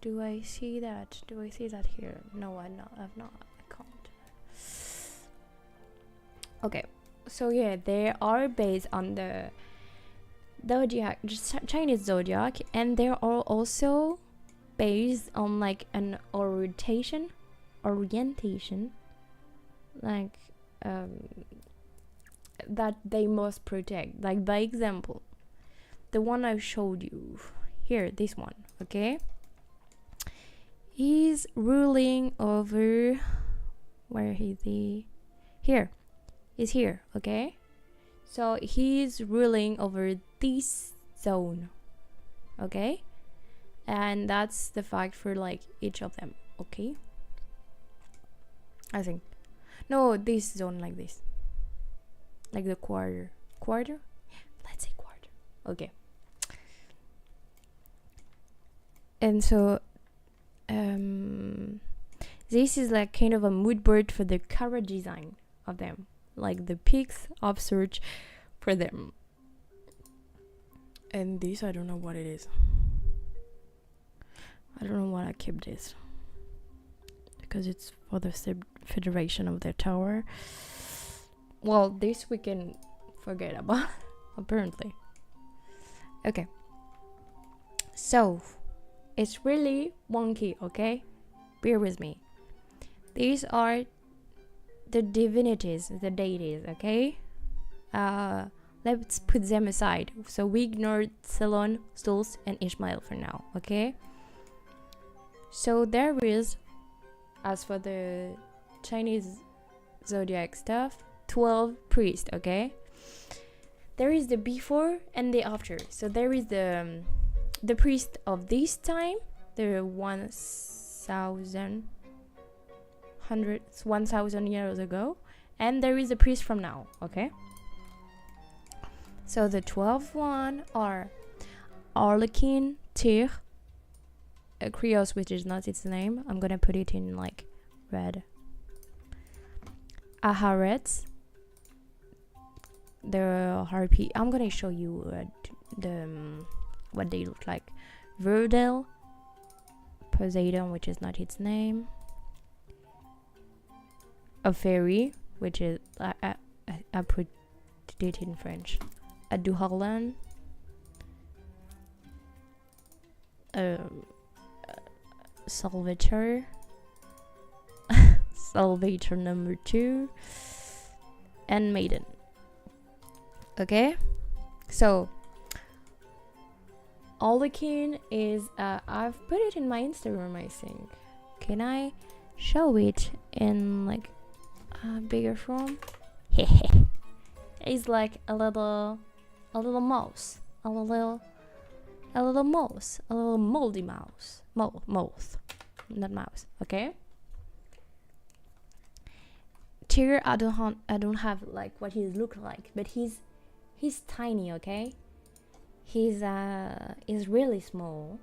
Do I see that? Do I see that here? No, I've not. I can't. Okay, so yeah, they are based on the zodiac, just Chinese zodiac, and they are also based on like an orientation, like that they must protect. Like by example, the one I showed you here, this one, okay, he's ruling over, where is he? Here, he's here, okay. So he's ruling over this zone, okay, and that's the fact for like each of them, okay. I think, no, this zone, like this, like the quarter, let's say quarter, okay. And so this is like kind of a mood board for the color design of them, like the peaks of search for them. And this, I don't know what it is. I don't know why I keep this, because it's for the federation of the tower. Well, this we can forget about apparently. Okay, so it's really wonky, okay, bear with me. These are the divinities, the deities, okay. Let's put them aside, so we ignored Ceylon, Stulz, and Ishmael for now, okay. So there is, as for the Chinese zodiac stuff, 12 priests, okay. There is the before and the after. So there is the priest of this time, the 1,000 years ago, and there is a priest from now, okay. So the 12 one are Arlequin, Tyr, Krios, which is not its name, I'm gonna put it in like red, Aharet, the harpy, I'm gonna show you what they look like, Verdel, Poseidon, which is not its name, a fairy, which is I put it in French, a Duhalan, Salvator, Salvator number 2, and Maiden. Okay, so Arlequin is I've put it in my Instagram, I think. Can I show it in like a bigger form? It's like a little mouse, a little moldy mouse, mouth, not mouse. Okay. Tyr, I don't have like what he look like, but he's tiny. Okay. He's really small,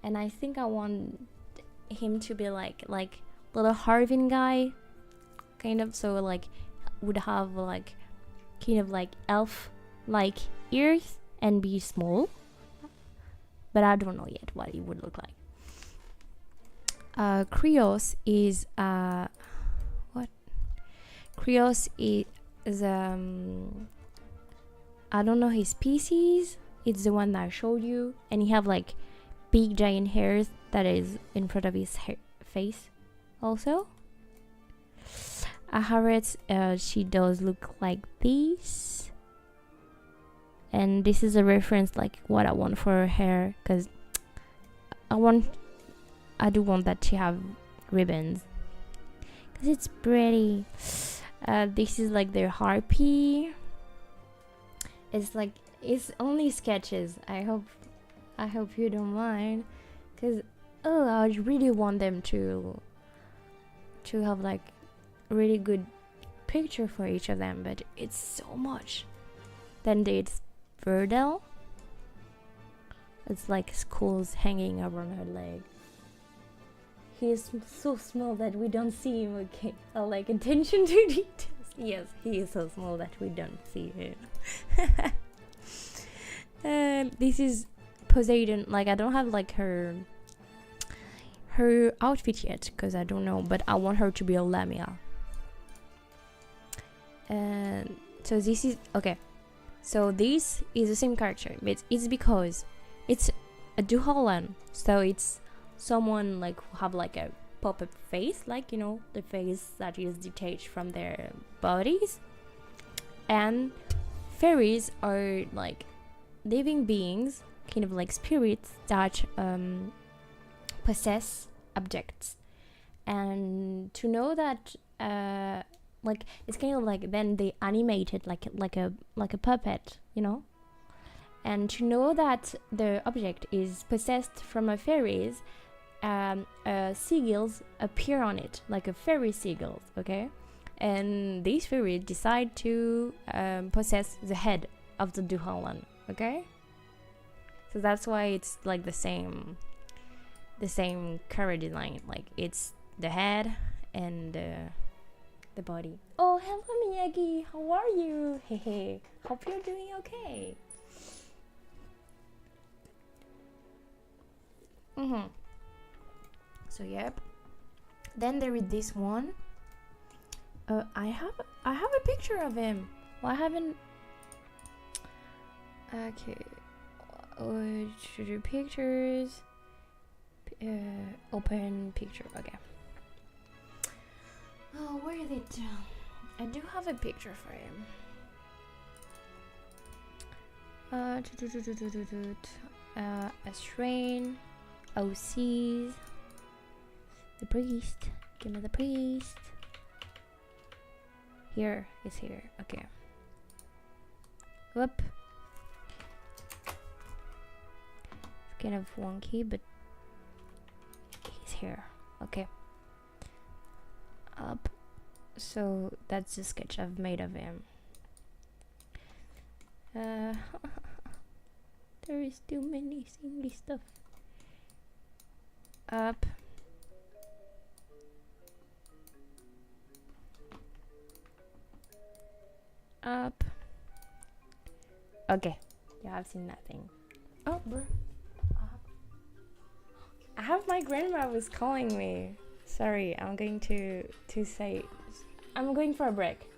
and I think I want him to be like little Harvin guy, kind of. So like would have like kind of like elf like ears and be small, but I don't know yet what it would look like. Krios is what? Krios is I don't know his species. It's the one that I showed you, and he have like big giant hairs that is in front of his face also. Aharet, she does look like this, and this is a reference like what I want for her hair, because I do want that to have ribbons because it's pretty. This is like their harpy. It's only sketches. I hope you don't mind, because I really want them to have like really good picture for each of them, but it's so much. Then there's Verdel. It's like skulls hanging around her leg. He is so small that we don't see him. Okay, I like attention to details. Yes, he is so small that we don't see him. This is Poseidon. Like, I don't have like her outfit yet, because I don't know, but I want her to be a Lamia. And so this is okay. So this is the same character, but it's because it's a Duholan. So it's someone like who have like a puppet face, like, you know, the face that is detached from their bodies. And fairies are like living beings, kind of like spirits that possess objects. And to know that like it's kind of like then they animated like a puppet, you know. And to know that the object is possessed from a fairies, seagulls appear on it, like a fairy seagulls, okay? And these fairies decide to possess the head of the Duhalan, okay? So that's why it's like the same cover design, like it's the head and the body. Oh, hello Miyagi, how are you? Hey, hope you're doing okay. So yep. Then there is this one. I have a picture of him. Well, I haven't. Okay. To do pictures. Open picture. Okay. Oh, where is it? I do have a picture for him. Asrain, OCs, the priest. Give me the priest. Here, it's here. Okay. Whoop. It's kind of wonky, but he's here. Okay. Up. So that's the sketch I've made of him. There is too many singly stuff. Up. Up. Okay. Yeah, I've seen that thing. Oh, bro. I have my grandma was calling me. Sorry, I'm going to say I'm going for a break.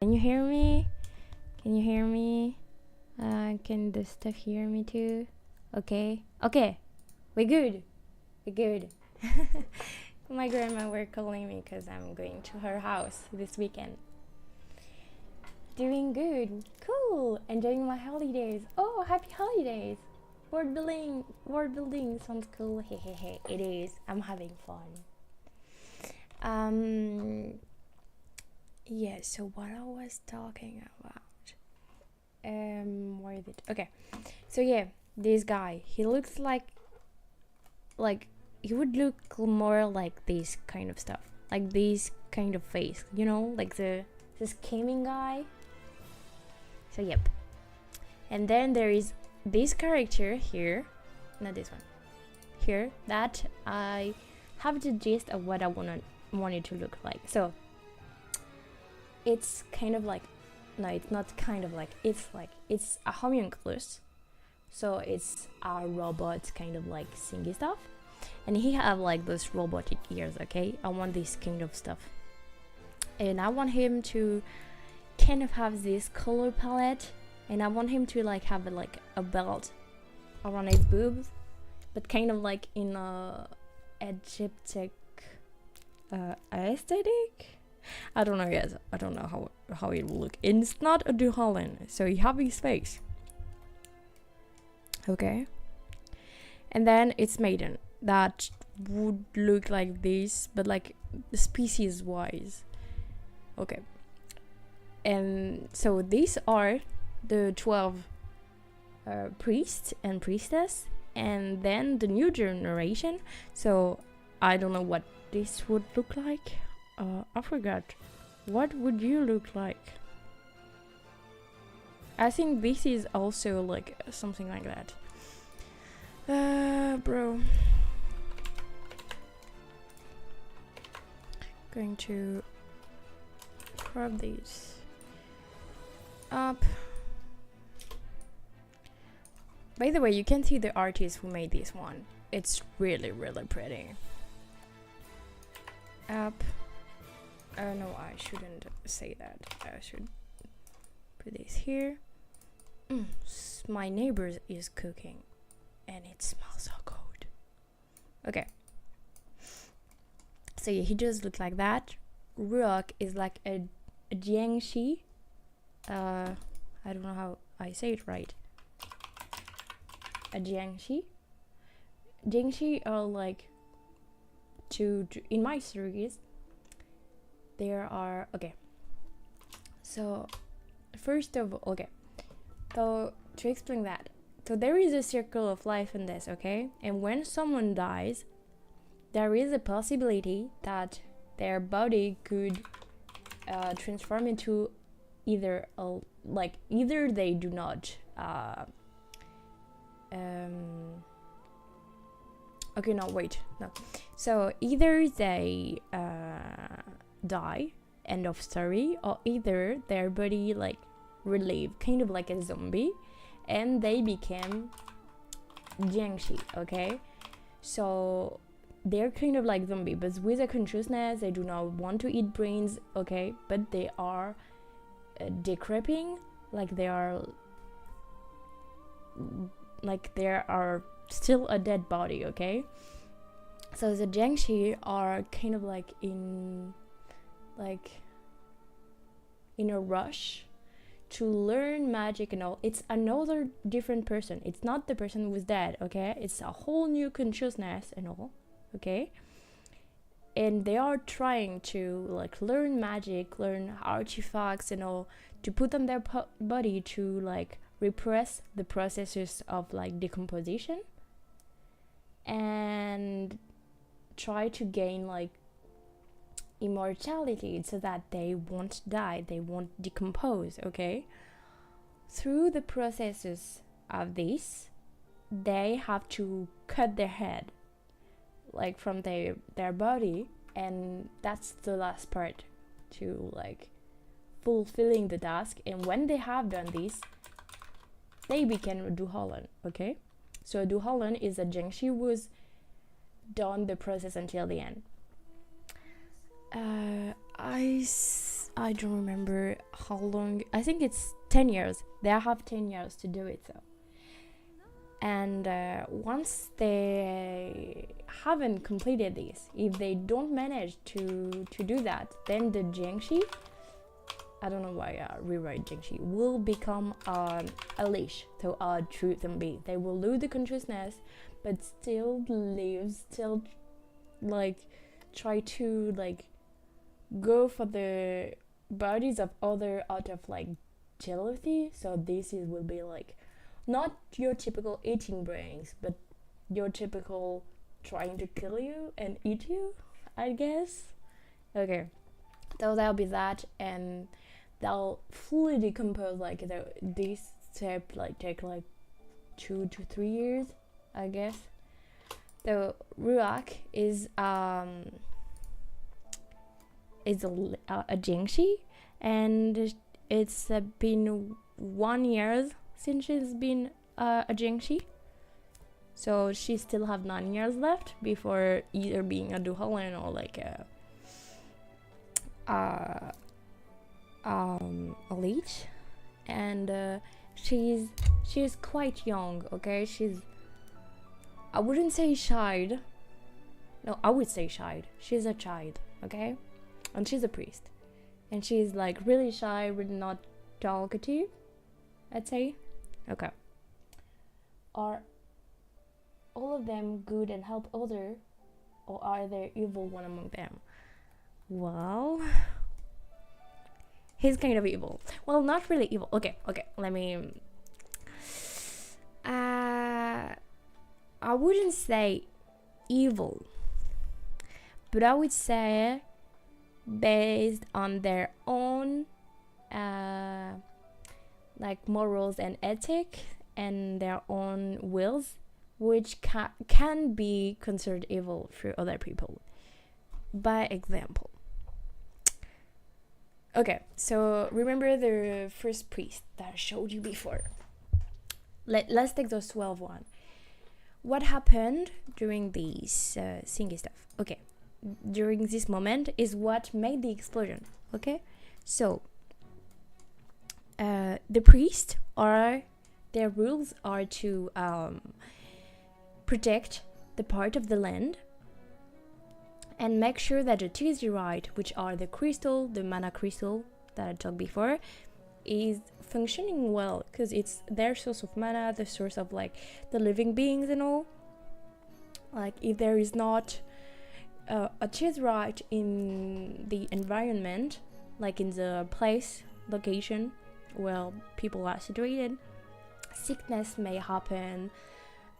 Can you hear me? Can you hear me? Can the stuff hear me too? Okay. Okay. We're good. We're good. My grandma were calling me because I'm going to her house this weekend. Doing good. Cool. Enjoying my holidays. Oh, happy holidays. World building sounds cool. Hey. It is. I'm having fun. Yeah, so what I was talking about. Where is it? Okay. So yeah, this guy, he looks like he would look more like this kind of stuff. Like this kind of face, you know, like this scheming guy. So yep. And then there is this character here, not this one. Here, that I have the gist of what I want it to look like. So it's kind of like, no, it's not kind of like, it's a homunculus. So it's a robot kind of like thingy stuff. And he have like those robotic ears, okay? I want this kind of stuff. And I want him to kind of have this color palette. And I want him to like have a belt around his boobs. But kind of like in a Egyptic aesthetic. I don't know, yes. I don't know how it will look. And it's not a Duhalin, so you have his face. Okay. And then it's Maiden. That would look like this, but like species wise. Okay. And so these are the 12 priests and priestess, and then the new generation. So I don't know what this would look like. I forgot. What would you look like? I think this is also like something like that. Bro. Going to crop these up. By the way, you can see the artist who made this one. It's really pretty. Up. No, I shouldn't say that. I should put this here. My neighbor is cooking and it smells so good. Okay. So yeah, he does look like that. Ruok is like a Jiangxi. I don't know how I say it right. A Jiangxi. Jiangxi are like to in my series. There are, okay, so first of all, okay, so to explain that, so there is a circle of life in this, okay, and when someone dies, there is a possibility that their body could transform into either either they do not okay, no, wait, no, so either they die, end of story, or either their body like relive, kind of like a zombie, and they became Jiangxi, okay? So they're kind of like zombie, but with a consciousness. They do not want to eat brains, okay? But they are decreping, like they are still a dead body, okay? So the Jiangxi are kind of like in a rush to learn magic and all. It's another different person. It's not the person who was dead, okay? It's a whole new consciousness and all, okay? And they are trying to like learn magic, learn artifacts and all, to put on their body to like repress the processes of like decomposition and try to gain like immortality so that they won't die, they won't decompose, okay? Through the processes of this, they have to cut their head like from their body, and that's the last part to like fulfilling the task. And when they have done this, they became a Duhalon, okay? So a Duhalon is a Jiangxi who's done the process until the end. I don't remember how long. I think it's 10 years. They have 10 years to do it. So, and once they haven't completed this, if they don't manage to do that, then the Jiangxi, I don't know why I rewrite Jiangxi, will become a leash, so a true zombie. They will lose the consciousness, but still like try to like go for the bodies of other out of like jealousy. So this will be like not your typical eating brains, but your typical trying to kill you and eat you, I guess. Okay, so that'll be that, and they'll fully decompose. Like this step like take like 2 to 3 years, I guess. The Ruak is a Jiangxi, and it's been 1 year since she's been a Jiangxi. So she still have 9 years left before either being a Duholen or like a leech. And she's quite young. Okay, I wouldn't say shy. No, I would say shy. She's a child, okay? And she's a priest. And she's like really shy, really not talkative, I'd say. Okay. Are all of them good and help others, or are there evil one among them? Well, he's kind of evil. Well, not really evil. Okay, let me... I wouldn't say evil, but I would say based on their own like morals and ethic and their own wills, which can be considered evil for other people. By example, okay, so remember the first priest that I showed you before. Let's take those 12 one. What happened during these thingy stuff? Okay, during this moment is what made the explosion. Okay, so the priest their rules are to protect the part of the land and make sure that the tesseract, which are the crystal, the mana crystal that I talked before, is functioning well, because it's their source of mana, the source of like the living beings and all. Like if there is not a tesseract in the environment, like in the place, location where people are situated, sickness may happen,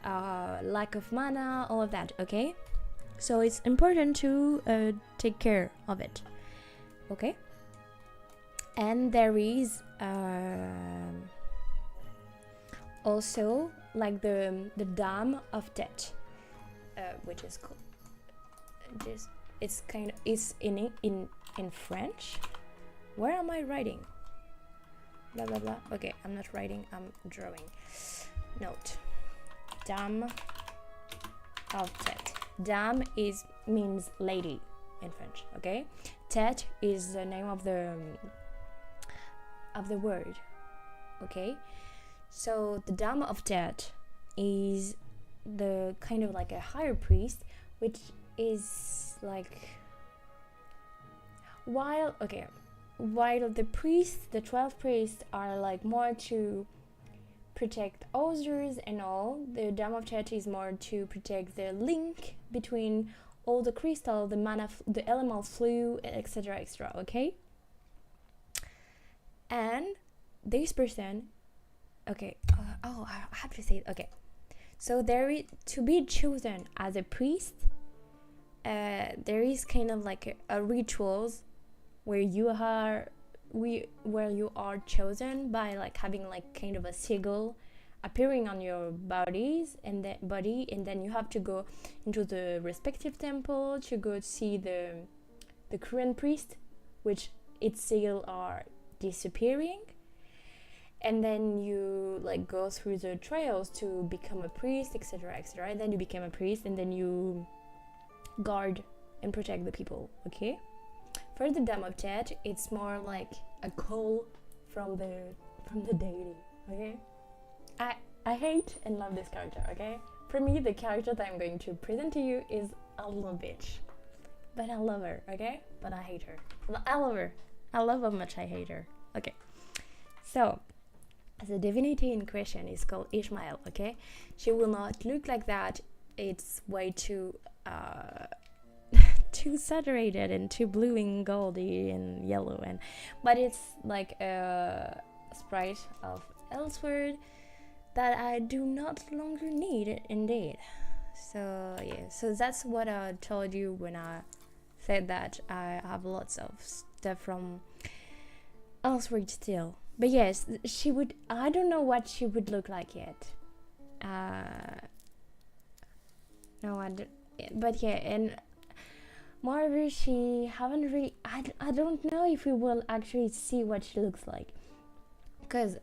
lack of mana, all of that. Okay, so it's important to take care of it. Okay, and there is also like the Dam of Death, which is called this. It's in French. Where am I writing? Blah blah blah. Okay, I'm not writing. I'm drawing. Note. Dam of Death. Dam means lady in French. Okay. Tête is the name of the word. Okay, so the Dam of Death is the kind of like a higher priest, which is like while the priests, the 12 priests, are like more to protect others and all, the Dam of Death is more to protect the link between all the crystal, the mana, the elemental flu, etc. etc. Okay. And this person, okay, I have to say it. Okay, so to be chosen as a priest, there is kind of like a rituals where you are chosen by like having like kind of a sigil appearing on your body, and then you have to go into the respective temple to go see the current priest, which its sigil are disappearing, and then you like go through the trials to become a priest, etc. etc. And then you become a priest, and then you guard and protect the people. Okay, For the Dame of Tet, it's more like a call from the deity. Okay, I hate and love this character. Okay, for me, the character that I'm going to present to you is a little bitch, but I love her. Okay, but I hate her. I love her. I love how much I hate her. Okay, so the divinity in question is called Ishmael. Okay, she will not look like that. It's way too too saturated and too blue and goldy and yellow, but it's like a sprite of Elsewhere that I do not longer need indeed. So yeah, so that's what I told you when I said that I have lots of stuff from Elsewhere still. But yes, she would, I don't know what she would look like yet. No, but yeah, and moreover, she haven't really, I don't know if we will actually see what she looks like, because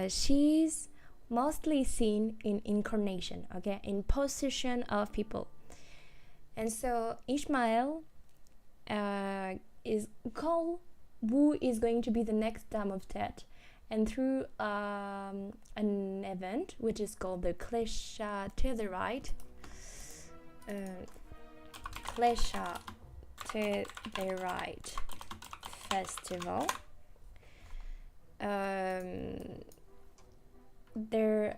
she's mostly seen in incarnation, okay, in possession of people. And so Ishmael is called who is going to be the next Dame of Tet, and through an event which is called the Klesha Tetherite Festival. There,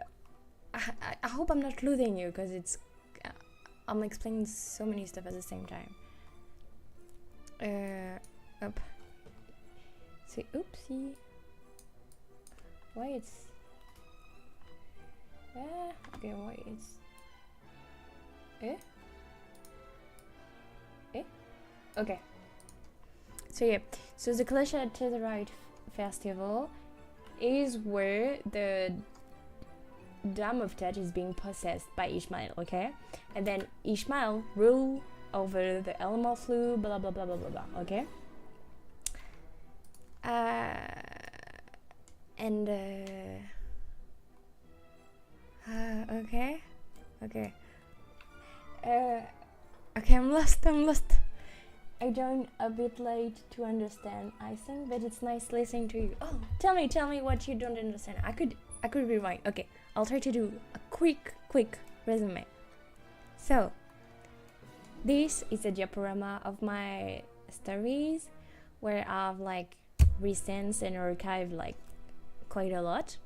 I hope I'm not losing you, because it's I'm explaining so many stuff at the same time. Up. See, oopsie. Why it's okay, why it's okay. So yeah, so the Klesha Tetherite Festival is where the Dame of Tet is being possessed by Ishmael, okay? And then Ishmael rule over the elemental flu, blah blah blah blah blah blah, okay? Okay, I'm lost. I joined a bit late to understand, I think, but it's nice listening to you. Oh, tell me what you don't understand. I could rewind. Okay, I'll try to do a quick resume. So, this is a diaporama of my stories, where I've like recensed and archived like quite a lot.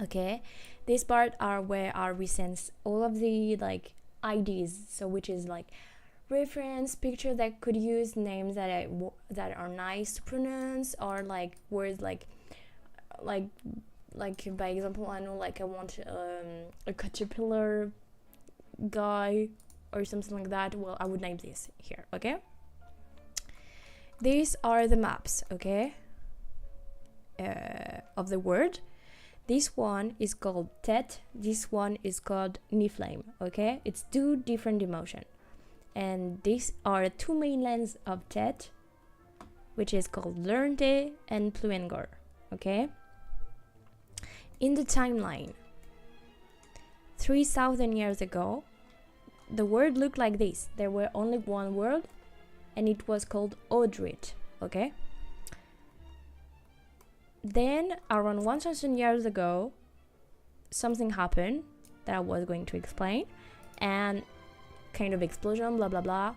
Okay, this part are where I recense all of the like IDs, so which is like reference picture that could use names that are nice to pronounce, or like words like by example, I know like I want a caterpillar guy or something like that. Well, I would name this here. Okay, these are the maps, okay, of the word. This one is called Tet, this one is called Niflame, okay? It's two different emotions. And these are two mainlands of Tet, which is called Lernte and Plume, okay? In the timeline, 3,000 years ago, the world looked like this. There were only one world, and it was called Odrit, okay? Then, around 1,000 years ago, something happened that I was going to explain, and kind of explosion, blah blah blah.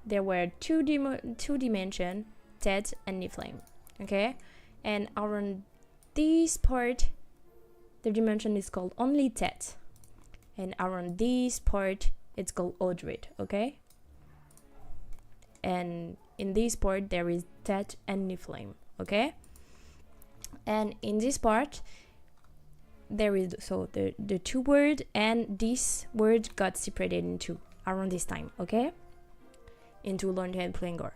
There were two dimension, Tet and Niflame, okay? And around this part, the dimension is called only Tet, and around this part, it's called Odrit, okay? And in this part, there is Tet and Niflame, okay? And in this part, there is the two words, and this word got separated into around this time, okay? Into Lernte and Plume.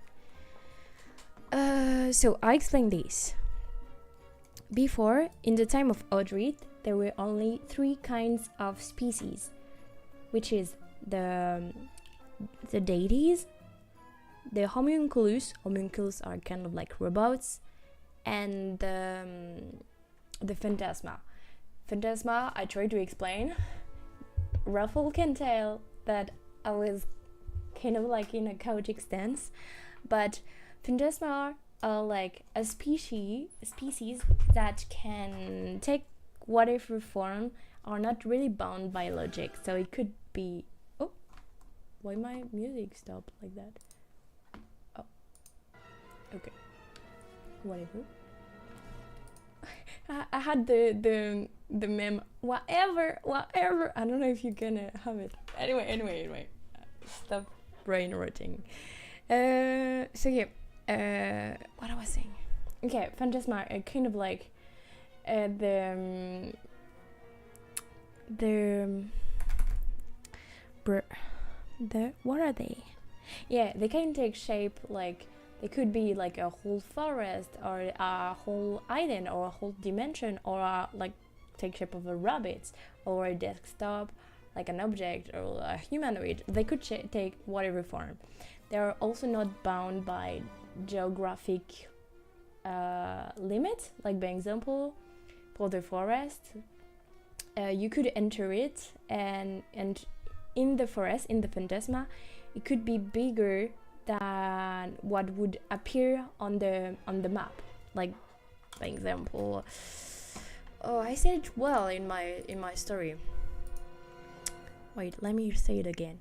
So I explained this. Before, in the time of Odrit, there were only three kinds of species, which is the deities, the homunculus. Homunculus are kind of like robots, and the phantasma. Phantasma, I tried to explain. Ruffle can tell that I was kind of like in a chaotic stance. but Phantasma are like a species that can take whatever form, are not really bound by logic. So it could be, oh, why my music stopped like that? Oh, okay, whatever. I had the meme, whatever. I don't know if you're gonna have it. Anyway. Stop brain rotting. So yeah, what I was saying. Okay, Phantasma are kind of like the what are they? Yeah, they can take shape like. It could be like a whole forest or a whole island or a whole dimension, or like take shape of a rabbit or a desktop, like an object or a humanoid. They could take whatever form. They are also not bound by geographic limits. Like by example, for the forest, you could enter it, and in the forest, in the Phantasma, it could be bigger than what would appear on the map. Like by example, oh, I said it well in my story. Wait, let me say it again.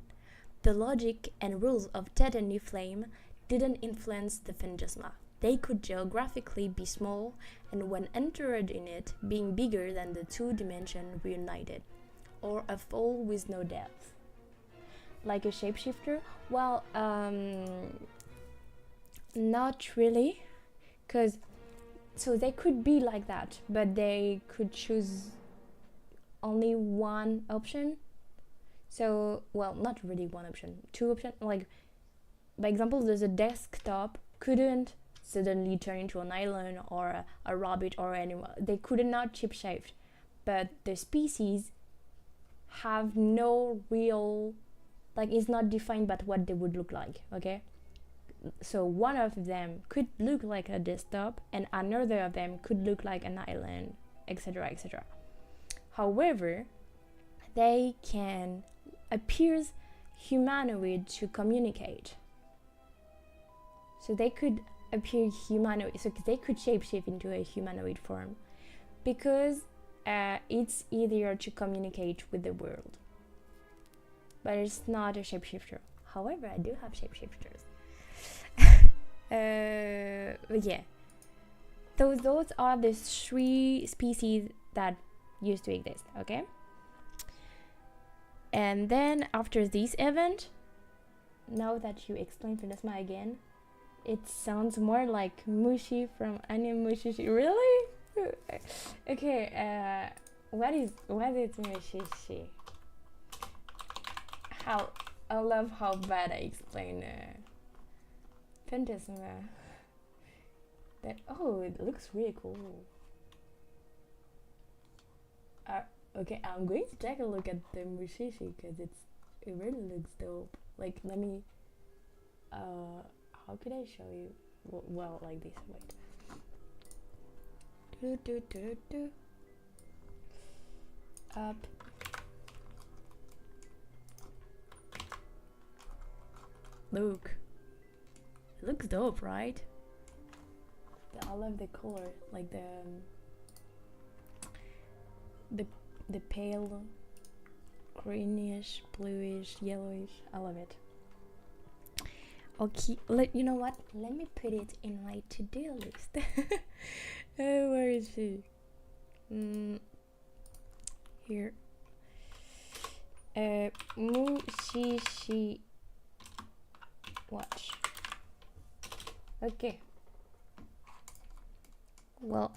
The logic and rules of Dead and New Flame didn't influence the Phantasma. They could geographically be small, and when entered in it, being bigger than the two dimensions reunited, or a fall with no depth. Like a shapeshifter? Well, not really, because so they could be like that, but they could choose only one option. So, well, not really one option, two options. Like, by example, there's a desktop couldn't suddenly turn into an island or a rabbit or animal. They could not shapeshift, but the species have no real, like, it's not defined by what they would look like, okay? So one of them could look like a desktop and another of them could look like an island, etc, etc. However, they can appear humanoid to communicate. So they could appear humanoid, so they could shapeshift into a humanoid form, because it's easier to communicate with the world. But it's not a shapeshifter. However, I do have shapeshifters. But yeah, those are the three species that used to exist, okay? And then after this event, now that you explain Phantasma again, it sounds more like Mushi from Anime Mushishi. Really? Okay, what is Mushishi? How I love how bad I explain Phantasma. That, oh, it looks really cool. Okay, I'm going to take a look at the Mushishi because it really looks dope. Like, let me how could I show you? Well, like this. Wait. Up. Look. It looks dope, right? I love the color, like the pale greenish, bluish, yellowish. I love it. Okay, you know what? Let me put it in my to-do list. Where is she? Here. Mushishi watch. Okay. Well,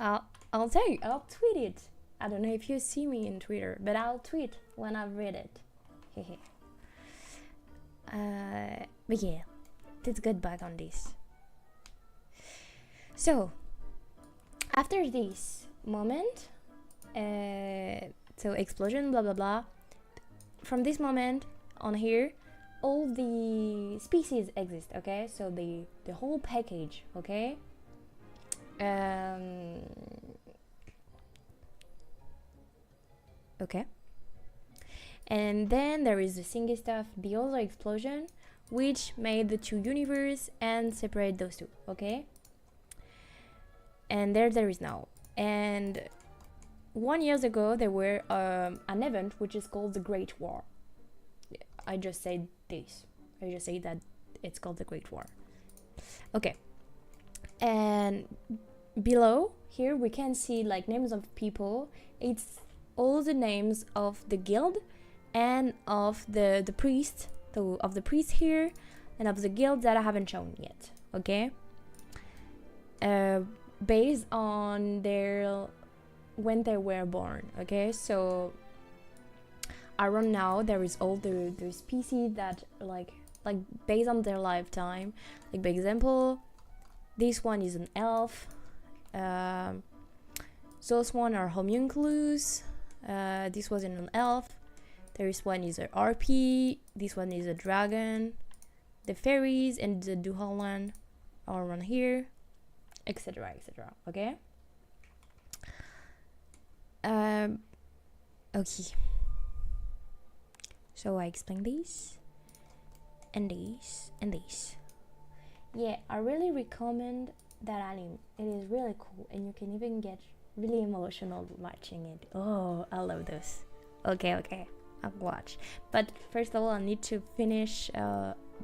I'll tell you. I'll tweet it. I don't know if you see me in Twitter, but I'll tweet when I've read it. But yeah, let's get back on this. So, after this moment, so explosion, blah blah blah. From this moment on here, all the species exist. Okay, so the whole package. Okay. Okay. And then there is the thingy stuff, the other explosion, which made the two universes and separate those two, okay? And there is now. And 1 year ago there were an event which is called the Great War. I just said this. I just say that it's called the Great War. Okay. And below here we can see like names of people. It's all the names of the guild and of the priest, of the priest here, and of the guild that I haven't shown yet, okay? Based on their when they were born, okay? So around now there is all the species that like based on their lifetime. Like by example, this one is an elf, those one are homunculus, this was an elf, there is one is a RP, this one is a dragon, the fairies and the Duhalan are around here, etc, etc, okay? Okay, so I explain this and this and this. Yeah, I really recommend that anime. It is really cool and you can even get really emotional watching it. Oh, I love this. Okay, I'll watch. But first of all, I need to finish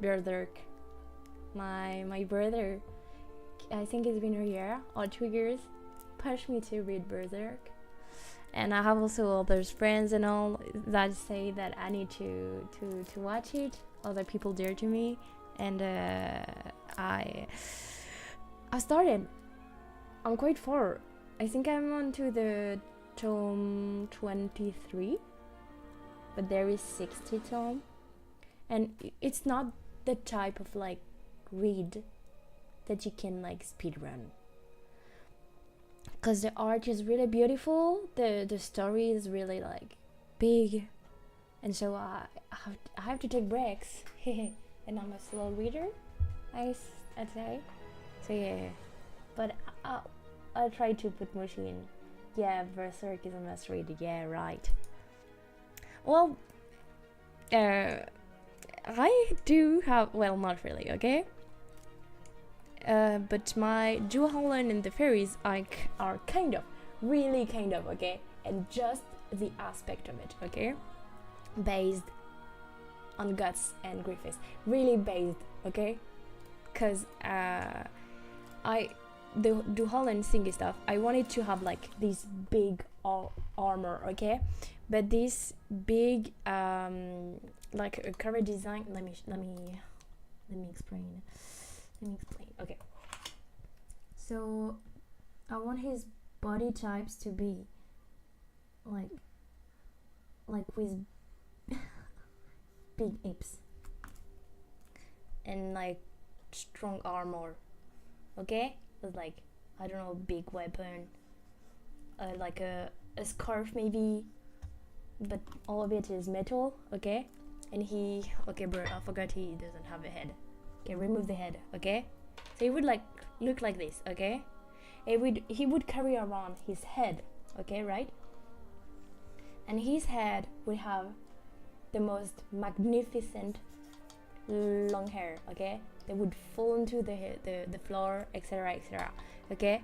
Berserk. My brother, I think it's been a year or 2 years, pushed me to read Berserk. And I have also other friends and all that say that I need to watch it. Other people dear to me, and I started. I'm quite far. I think I'm on to the tome 23, but there is 60 tome, and it's not the type of like read that you can like speedrun. Because the art is really beautiful, the story is really like big, and so I have to take breaks. And I'm a slow reader, I'd say. So yeah, but I'll try to put Mushi in. Yeah, Berserk is a must read. Yeah, right. Well, I do have, well, not really, okay? But my Duhalan and the fairies are kind of, really kind of, okay? And just the aspect of it, okay? Based on Guts and Griffiths. Really based, okay? Because the Duhalan thingy stuff, I wanted to have like this big armor, okay? But this big, like a cover design, let me explain. Okay, so I want his body types to be like with big hips and like strong armor, okay? With like, I don't know, big weapon, like a scarf maybe, but all of it is metal, okay? And okay bro, I forgot he doesn't have a head. Okay, remove the head, okay? So he would like look like this, okay? He would carry around his head, okay, right? And his head would have the most magnificent long hair, okay? They would fall into the floor, etc, etc, okay?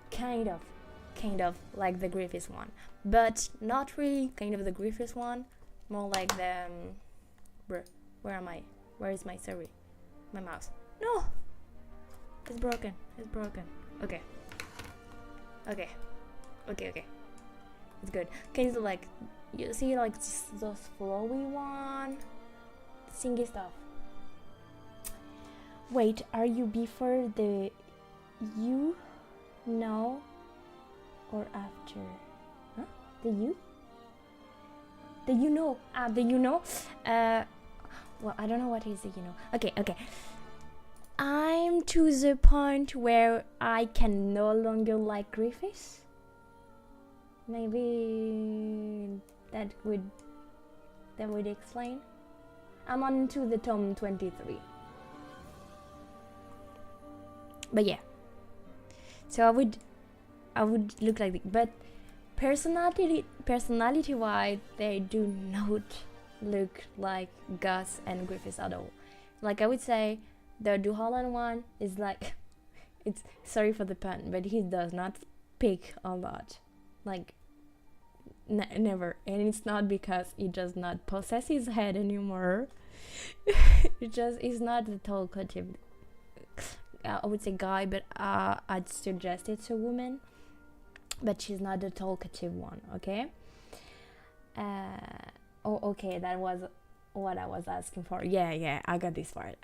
Kind of like the Griffiths one, but not really kind of the Griffiths one, more like the bruh, where am I? Where is my, sorry, my mouse? No, it's broken. Okay, it's good. Kind of like, you see like those flowy one, singy stuff. Wait, are you before the you know or after? Huh? The you know. The you know. Well, I don't know what is the you know. Okay. I'm to the point where I can no longer like Griffiths. Maybe that would explain. I'm on to the tome 23. But yeah. So I would look like this, but personality wise, they do not look like Gus and Griffiths at all. Like I would say the Duhalan one is like it's sorry for the pun, but he does not speak a lot, like never. And it's not because he does not possess his head anymore. It just is not the talkative I would say guy, but I'd suggest it's a woman, but she's not the talkative one. Okay. Okay, that was what I was asking for. Yeah, I got this part.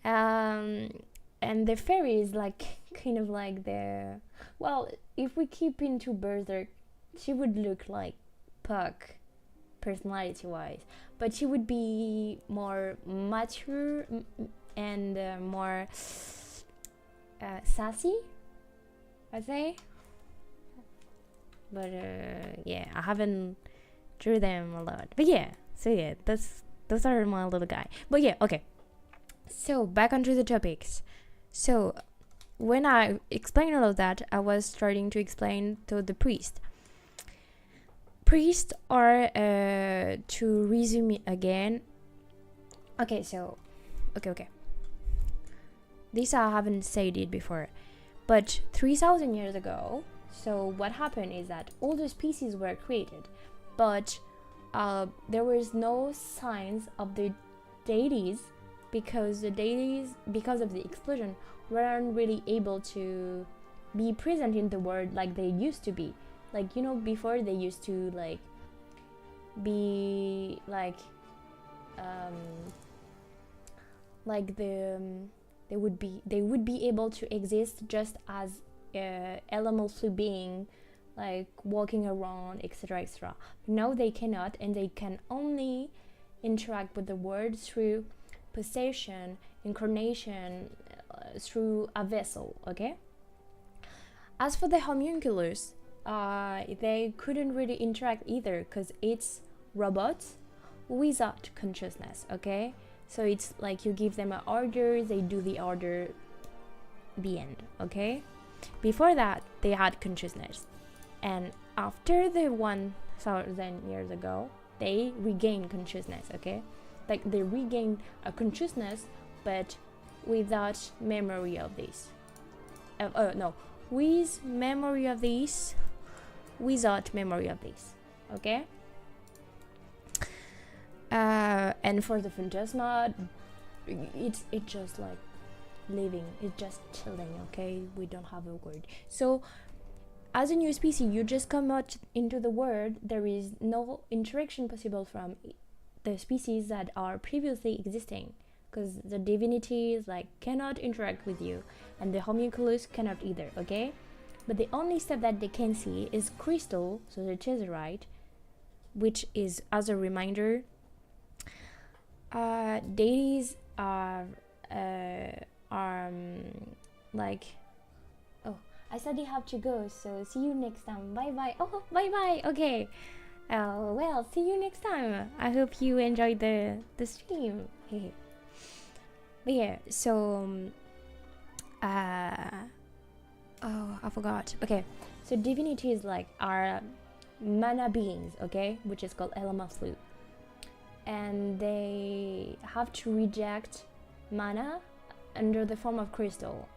And the fairy is like kind of like the, well, if we keep into Berserk, she would look like Puck personality wise, but she would be more mature and more sassy, I'd say. But yeah, I haven't drew them a lot, but yeah, so yeah, those are my little guy. But yeah, okay, so back onto the topics. So when I explained all of that, I was starting to explain to the priest. Priests are to resume again. Okay, so okay, this I haven't said it before, but 3,000 years ago, so what happened is that all the species were created, but there was no signs of the deities, because the deities, because of the explosion, weren't really able to be present in the world like they used to be. Like, you know, before they used to like be like they would be able to exist just as elemental flu being, like walking around, etc. Now they cannot, and they can only interact with the world through possession, incarnation, through a vessel. Okay. As for the homunculus, they couldn't really interact either, because it's robots without consciousness. Okay, so it's like you give them an order, they do the order, the end. Okay, before that they had consciousness, and after the 1,000 years ago they regained consciousness. Okay, like they regained a consciousness, but without memory of this. No, with memory of this, without memory of this. Okay. And for the phantasma, it's just like living, it's just chilling. Okay, we don't have a word. So as a new species, you just come out into the world, there is no interaction possible from the species that are previously existing, because the divinities like cannot interact with you, and the homunculus cannot either. Okay, but the only step that they can see is crystal, so the tesseract, which is, as a reminder, deities are like, oh, I sadly have to go, so see you next time. Bye bye. Oh, bye bye. Okay. Well, see you next time. I hope you enjoyed the stream. But yeah, so oh, I forgot. Okay, so divinities like are mana beings, okay, which is called Elamathlu, and they have to reject mana under the form of crystal,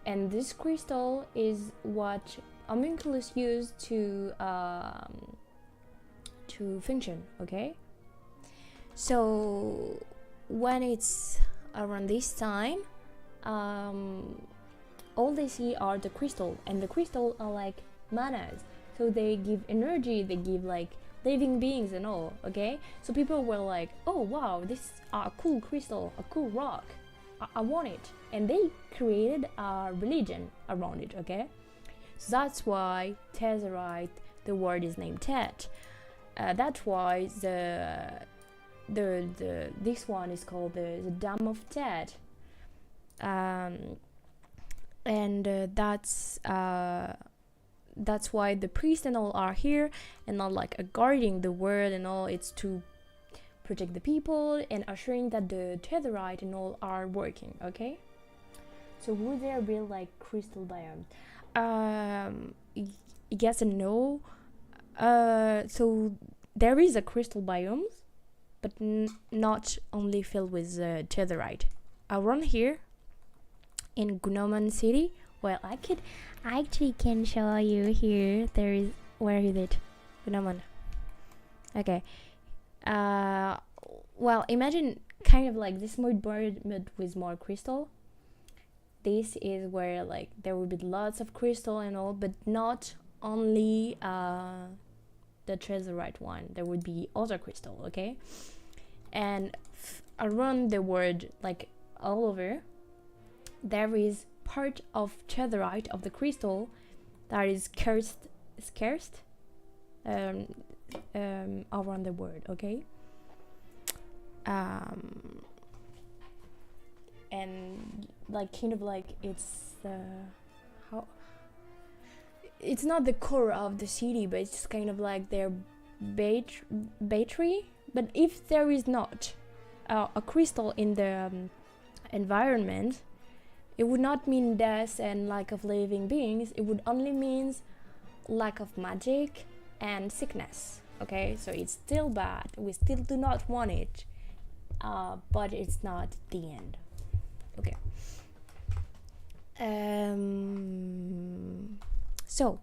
and this crystal is what homunculus use to function. Okay, so when it's around this time, all they see are the crystal, and the crystal are like manas, so they give energy, they give like living beings and all. Okay, so people were like, oh wow, this is a cool crystal, a cool rock, I want it, and they created a religion around it. Okay, so that's why tesseract, the word is named Tet. That's why this one is called the Dam of Tet, and that's why the priests and all are here, and not like guarding the world and all. It's to protect the people and assuring that the tesseract and all are working. Okay, so would there be like crystal biome? Yes and no. So there is a crystal biome, but not only filled with tetherite. Around here in Gnomon City, well, I actually can show you here. There is, where is it? Gnomon. Okay. Well, imagine kind of like this mood board but with more crystal. This is where like there will be lots of crystal and all, but not only the treasurite one. There would be other crystal, okay? And around the world, like all over, there is part of treasurite of the crystal that is scarce around the world, okay? And like kind of like it's how it's not the core of the city, but it's kind of like their battery. But if there is not a crystal in the environment, it would not mean death and lack of living beings. It would only mean lack of magic and sickness, okay? So it's still bad, we still do not want it, but it's not the end, okay? So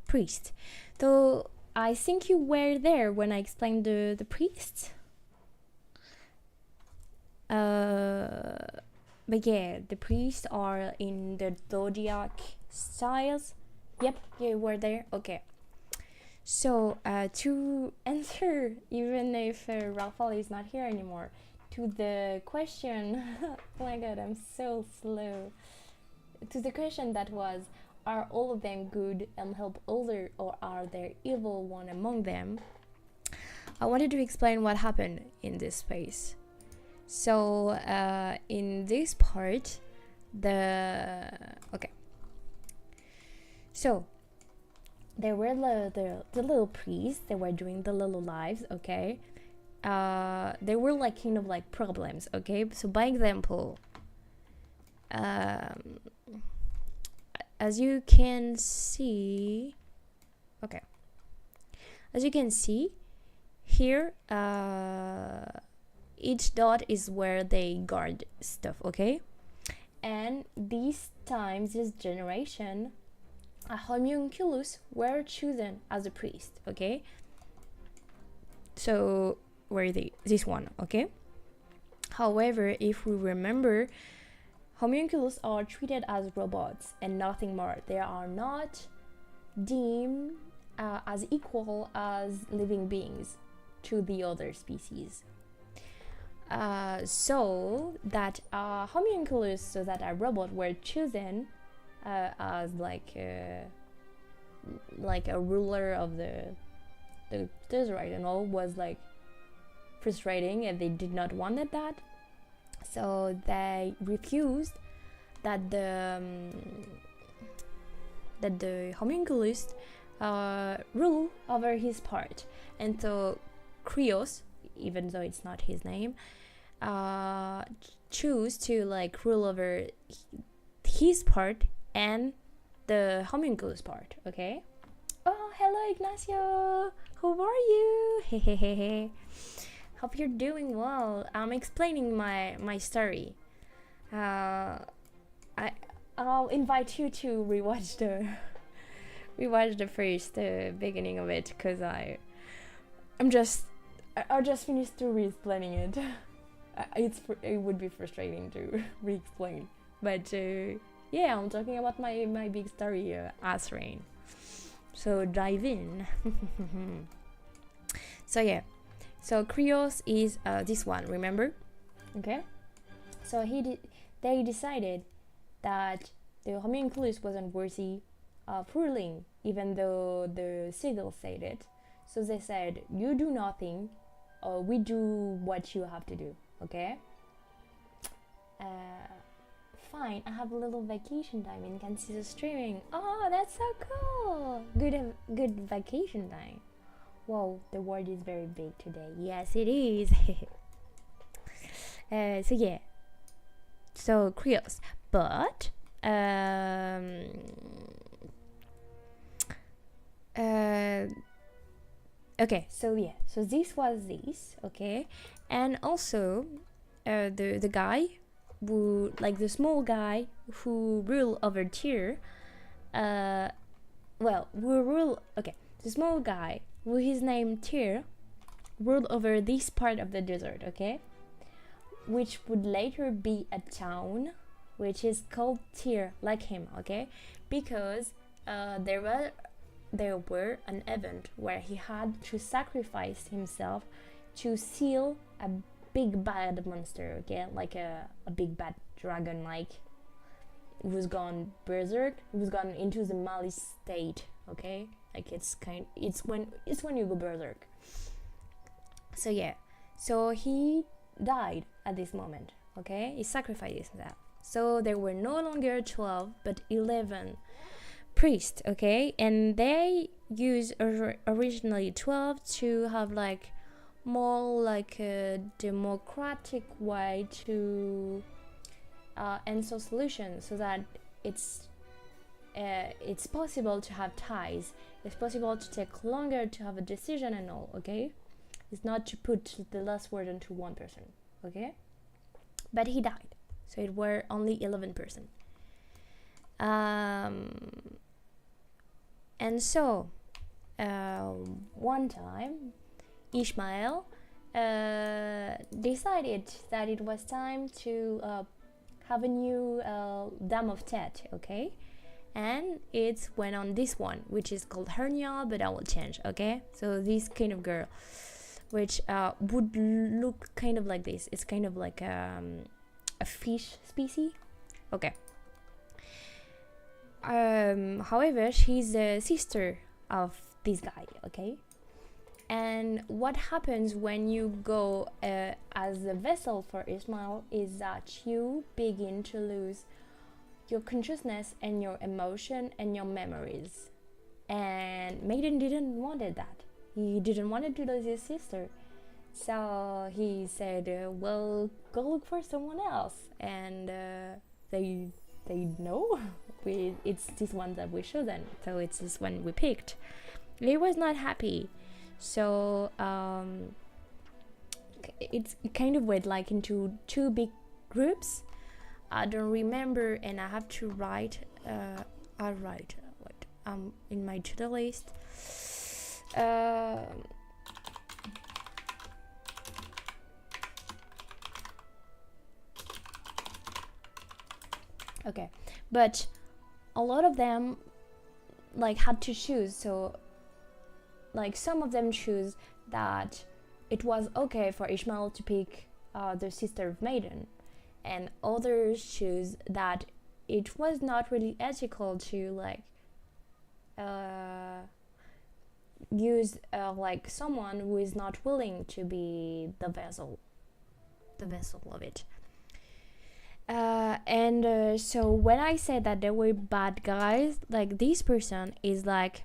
priest, so I think you were there when I explained the priests, but yeah, the priests are in the zodiac styles. Yep, you were there, okay. So to answer, even if Ralphal is not here anymore, to the question, oh my god, I'm so slow, to the question that was, are all of them good and help others, or are there evil one among them? I wanted to explain what happened in this space. So in this part, okay, so there were the little priests. They were doing the little lives, okay? There were like kind of like problems, okay? So by example, as you can see, okay, as you can see here, each dot is where they guard stuff, okay? And this generation, a homunculus were chosen as a priest, okay? So where are they? This one, okay? However, if we remember, homunculus are treated as robots and nothing more. They are not deemed as equal as living beings to the other species. So that homunculus, so that a robot were chosen as like a ruler of the Desert and all, was like frustrating, and they did not want that. So they refused that the homunculus rule over his part, and so Krios, even though it's not his name, choose to like rule over his part and the homunculus part, okay? Oh, hello Ignacio! How are you? Hehehehe. Hope you're doing well. I'm explaining my story. I'll invite you to rewatch the first beginning of it, because I just finished to re-explaining it. It would be frustrating to re-explain, but yeah, I'm talking about my big story, Asrain. So dive in. So yeah, so Krios is this one, remember? Okay. So they decided that the homunculus wasn't worthy of ruling, even though the sigil said it. So they said, you do nothing, or we do what you have to do, okay? Fine, I have a little vacation time and can see the streaming. Oh, that's so cool! Good vacation time. Whoa, the world is very big today. Yes, it is. So yeah. So Krios, but okay, so yeah, so this was this, okay, and also the guy who, like the small guy who rule over Tyr, the small guy who is named Tyr ruled over this part of the desert, okay, which would later be a town which is called Tyr, like him, okay, because there were an event where he had to sacrifice himself to seal a big bad monster, okay, like a big bad dragon, like it was gone berserk, it was gone into the malice state, okay, like it's when you go berserk. So yeah, so he died at this moment, okay, he sacrificed himself. So there were no longer 12 but 11 priests, okay, and they used originally 12 to have like more like a democratic way to answer solutions, so that it's possible to have ties, it's possible to take longer to have a decision and all, okay, it's not to put the last word onto one person, okay, but he died, so it were only 11 person. And so one time Ishmael decided that it was time to have a new Dam of Tet, okay, and it went on this one, which is called Hernia, but I will change, okay, so this kind of girl, which would look kind of like this, it's kind of like a fish species, okay. However, she's the sister of this guy, okay, and what happens when you go as a vessel for Ishmael is that you begin to lose your consciousness and your emotion and your memories, and Maiden didn't wanted that. He didn't want to lose his sister, so he said, well, go look for someone else, and they know it's this one that we show them, so it's this one we picked. He was not happy, so it's kind of went like into two big groups. I don't remember, and I have to write in my to-do list. Okay, but a lot of them like had to choose, so like some of them choose that it was okay for Ishmael to pick the sister of Maiden, and others choose that it was not really ethical to like use like someone who is not willing to be the vessel of it. So when I said that there were bad guys, like this person is like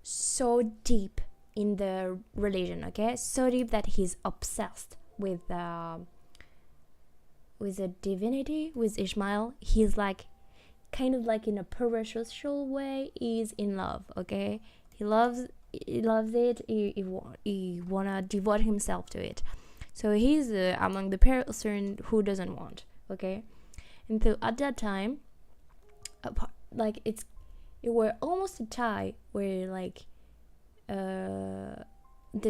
so deep in the religion, okay, so deep that he's obsessed with the divinity, with Ishmael. He's like kind of like in a parasocial way, he's in love, okay, he loves it, he wanna devote himself to it. So he's among the person who doesn't want, okay. And so at that time, like it were almost a tie where like the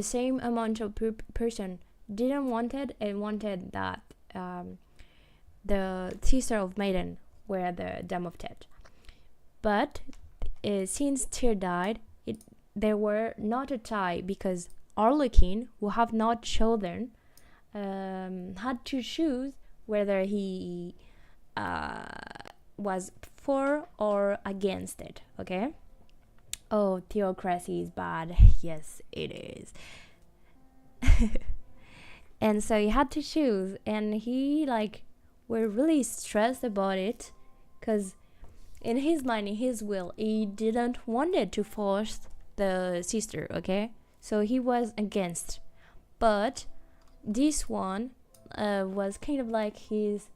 same amount of person didn't wanted and wanted that the sister of Maiden were the Dam of Tet. But since Tyr died, there were not a tie, because Arlequin, who have not children, had to choose whether he was for or against it, okay. Oh, theocracy is bad. Yes, it is. And so he had to choose, and he like were really stressed about it, because in his mind, in his will, he didn't wanted to force the sister, okay, so he was against. But this one was kind of like his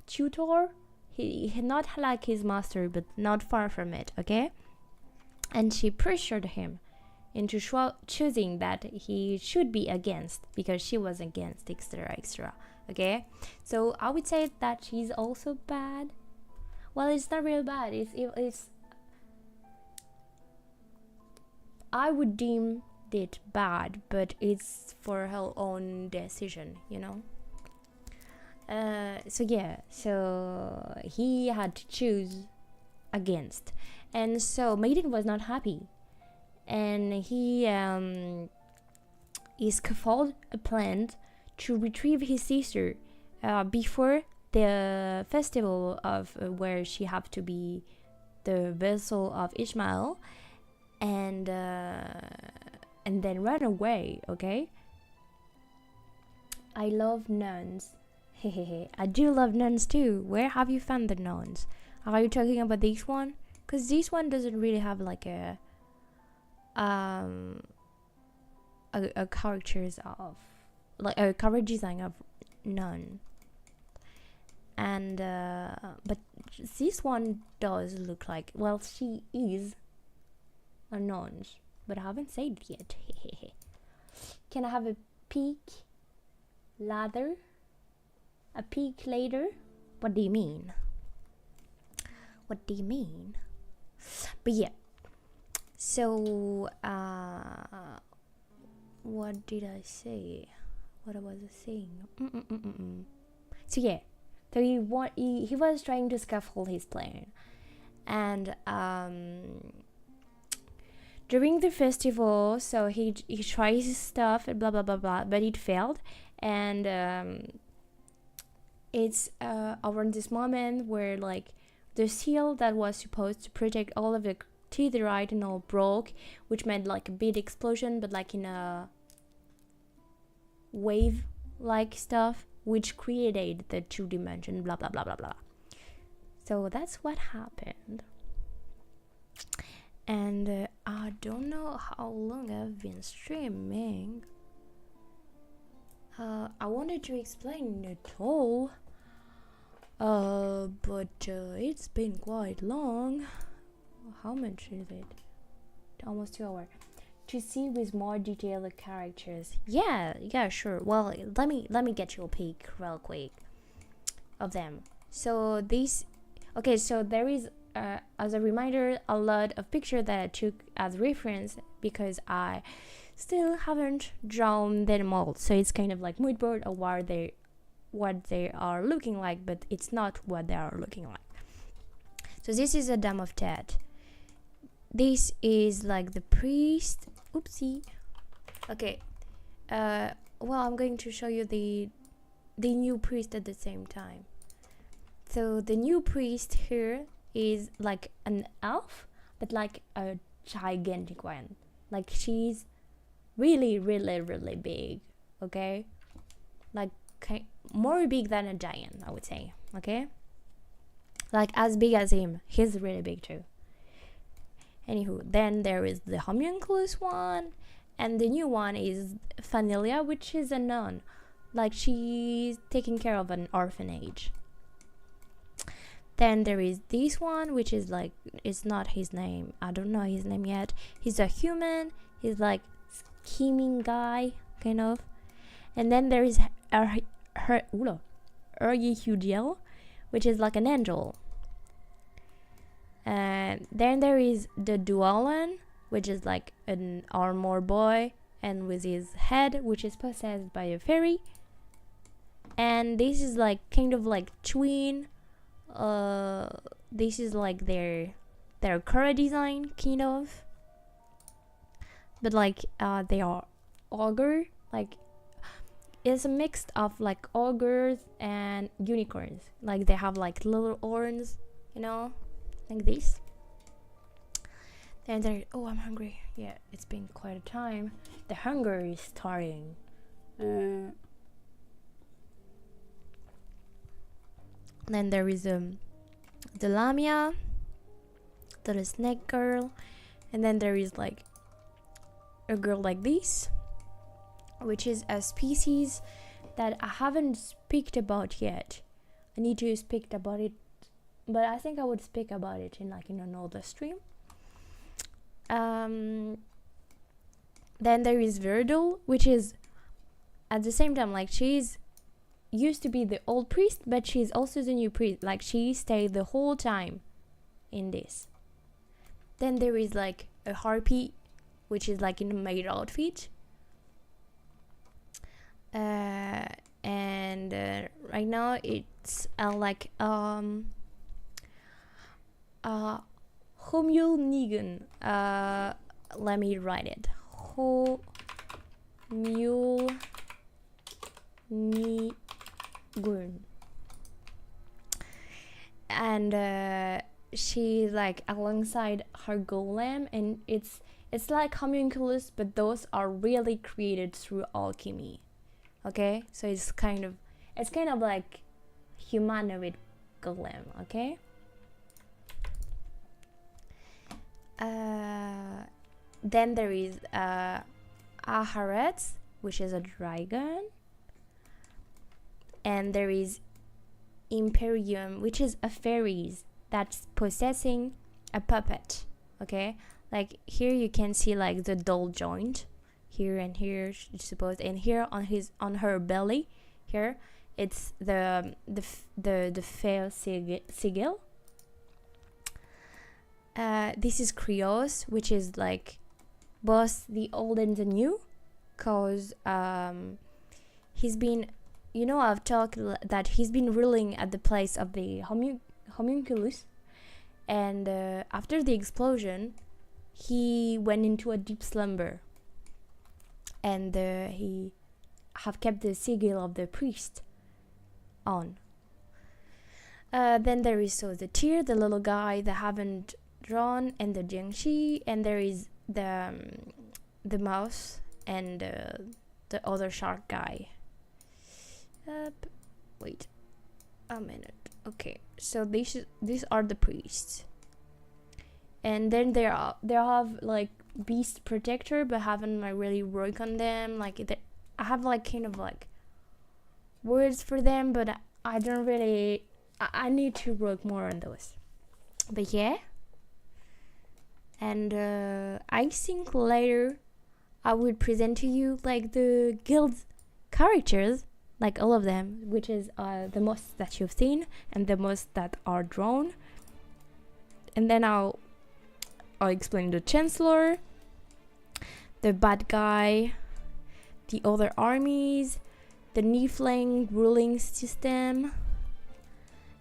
tutor, he not like his master, but not far from it, okay. And she pressured him, into choosing that he should be against because she was against, etc. Okay, so I would say that she's also bad. Well, it's not real bad. It's I would deem it bad, but it's for her own decision, you know. So yeah, so he had to choose against, and so Maiden was not happy, and he scaffolded a plan to retrieve his sister before the festival of where she had to be the vessel of Ishmael, and then run away. Okay, I love nuns. I do love nuns too. Where have you found the nuns? Are you talking about this one? Because this one doesn't really have like a characters of like a cover design of nun, and but this one does look like, well, she is a nun, but I haven't said it yet. Can I have a peek later? A peek later? What do you mean? What do you mean? But yeah, so what did I say? What was I saying? So yeah, so he was trying to scaffold his plan, and during the festival, so he tries his stuff and blah blah blah blah, but it failed, and it's around this moment where like the seal that was supposed to protect all of the teetherite and all broke, which meant like a big explosion, but like in a wave like stuff, which created the 2-dimension blah blah blah blah blah. So that's what happened. And I don't know how long I've been streaming. I wanted to explain it all, but it's been quite long. How much is it? Almost 2 hours. To see with more detailed characters. Yeah, sure. Well, let me get you a peek real quick of them. So this, okay, so there is as a reminder a lot of pictures that I took as reference because I still haven't drawn them all. So it's kind of like mood board of what they are looking like, but it's not what they are looking like. So this is a Dame of Tet. This is like the priest. Oopsie. Okay. Well, I'm going to show you the new priest at the same time. So the new priest here is like an elf, but like a gigantic one. Like she's really, really, really big. Okay. Like more big than a giant, I would say. Okay. Like as big as him. He's really big too. Anywho, then there is the homunculus one, and the new one is Fanilia, which is a nun. Like she's taking care of an orphanage. Then there is this one, which is like, it's not his name. I don't know his name yet. He's a human. He's like scheming guy, kind of. And then there is Hudiel, which is like an angel. And then there is the Dualan, which is like an armor boy, and with his head, which is possessed by a fairy. And this is like kind of like twin. This is like their current design, kind of. But like they are ogre, like it's a mix of like ogres and unicorns. Like they have like little horns, you know. Like this. Then there, oh, I'm hungry. Yeah, it's been quite a time. The hunger is starting. Then there is the Lamia, the snake girl, and then there is like a girl like this, which is a species that I haven't speak about yet. I need to speak about it, but I think I would speak about it in like in another stream. Then there is Verdal, which is at the same time like she's used to be the old priest, but she's also the new priest. Like she stayed the whole time in this. Then there is like a harpy, which is like in a maid outfit. And right now it's like Homul Nigan. Let me write it. Homul Nigun. And she's like alongside her golem, and it's like homunculus, but those are really created through alchemy. Okay, so it's kind of like humanoid golem. Okay. Then there is Aharetz, which is a dragon, and there is Imperium, which is a fairies that's possessing a puppet. Okay, like here you can see like the doll joint here and here, suppose, and here on her belly here it's the fair sigil. This is Krios, which is like both the old and the new, cause he's been, you know, I've talked that he's been ruling at the place of the homunculus, and after the explosion he went into a deep slumber, and he have kept the sigil of the priest on. Then there is so the Tyr, the little guy that haven't drawn, and the Jiangxi, and there is the mouse and the other shark guy. Wait a minute. Okay, so these are the priests, and then they have like beast protector, but haven't like really worked on them. Like I have like kind of like words for them, but I don't really. I need to work more on those. But yeah. And I think later I will present to you like the guild characters, like all of them, which is the most that you've seen and the most that are drawn. And then I'll explain the Chancellor, the bad guy, the other armies, the Niefling ruling system,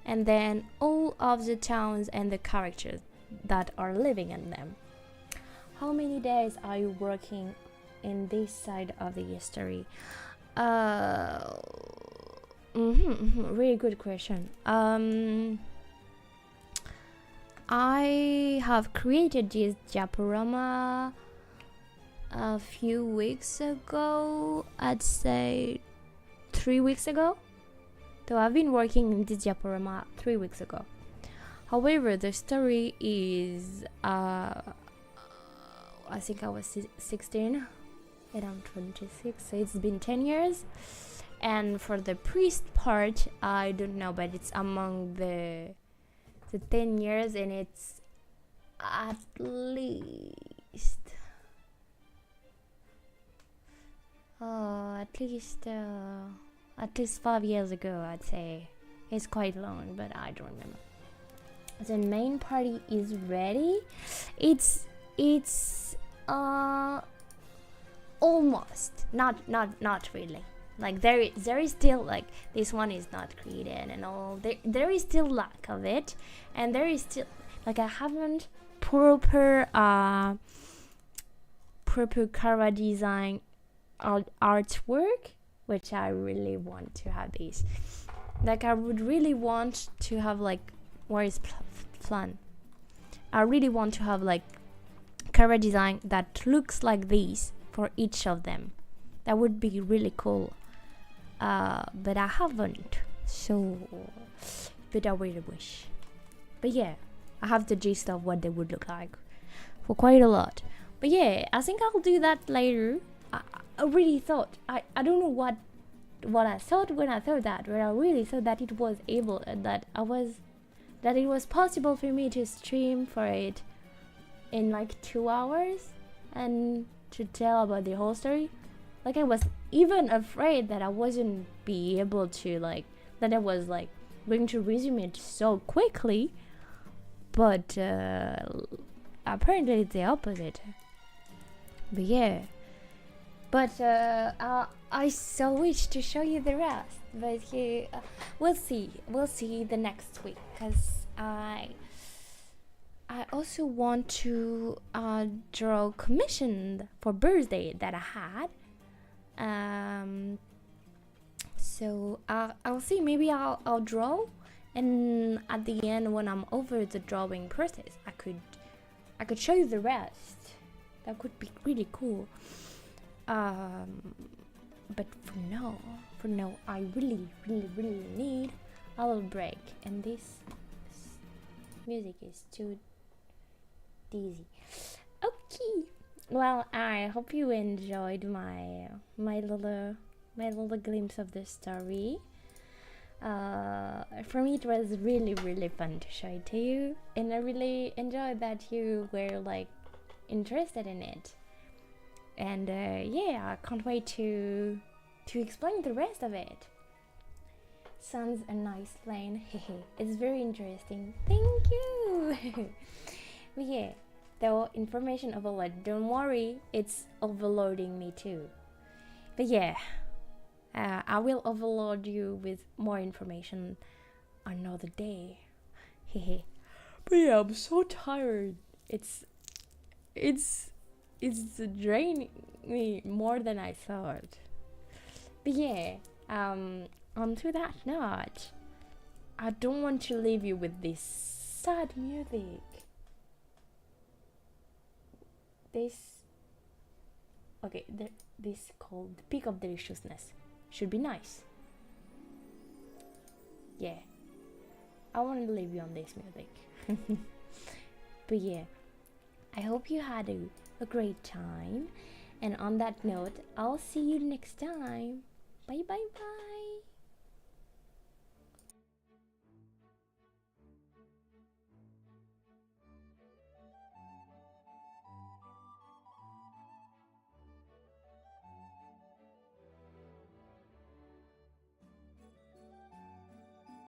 and then all of the towns and the characters that are living in them. How many days are you working in this side of the history? Really good question. I have created this diaporama a few weeks ago. I'd say 3 weeks ago. So I've been working in this diaporama 3 weeks ago. However, the story is I think I was 16 and I'm 26, so it's been 10 years. And for the priest part, I don't know, but it's among the 10 years, and it's at least at least 5 years ago, I'd say. It's quite long, but I don't remember. The main party is ready. It's almost not really. Like there is still like this one is not created and all. There is still lack of it, and there is still like I haven't proper Kara design artwork, which I really want to have these. Like I would really want to have like where is flan? I really want to have like Kara design that looks like these for each of them. That would be really cool. But I haven't. So, but I really wish. But yeah, I have the gist of what they would look like for quite a lot. But yeah, I think I'll do that later. I really thought, I don't know what I thought when I thought that, but I really thought that it was able, that it was possible for me to stream for it in like 2 hours, and to tell about the whole story. Like, I was even afraid that I wasn't be able to, like, that I was like going to resume it so quickly, but apparently it's the opposite. But yeah, but I so wish to show you the rest, but yeah, we'll see the next week, because I also want to draw commissioned for birthday that I had. So I'll see, maybe I'll draw, and at the end, when I'm over the drawing process, I could show you the rest. That could be really cool. But for now, I really need a little break, and this music is too dizzy. Okay, well, I hope you enjoyed my little glimpse of the story. For me, it was really fun to show it to you, and I really enjoyed that you were like interested in it. And yeah, I can't wait to explain the rest of it. Sounds a nice plane. It's very interesting. Thank you. But yeah, the information overload. Don't worry, it's overloading me too. But yeah, I will overload you with more information another day. But yeah, I'm so tired. It's draining me more than I thought. But yeah, on to that note, I don't want to leave you with this sad music. This called The Peak of Deliciousness. Should be nice. Yeah, I want to leave you on this music. But yeah, I hope you had a great time, and on that note, I'll see you next time. Bye.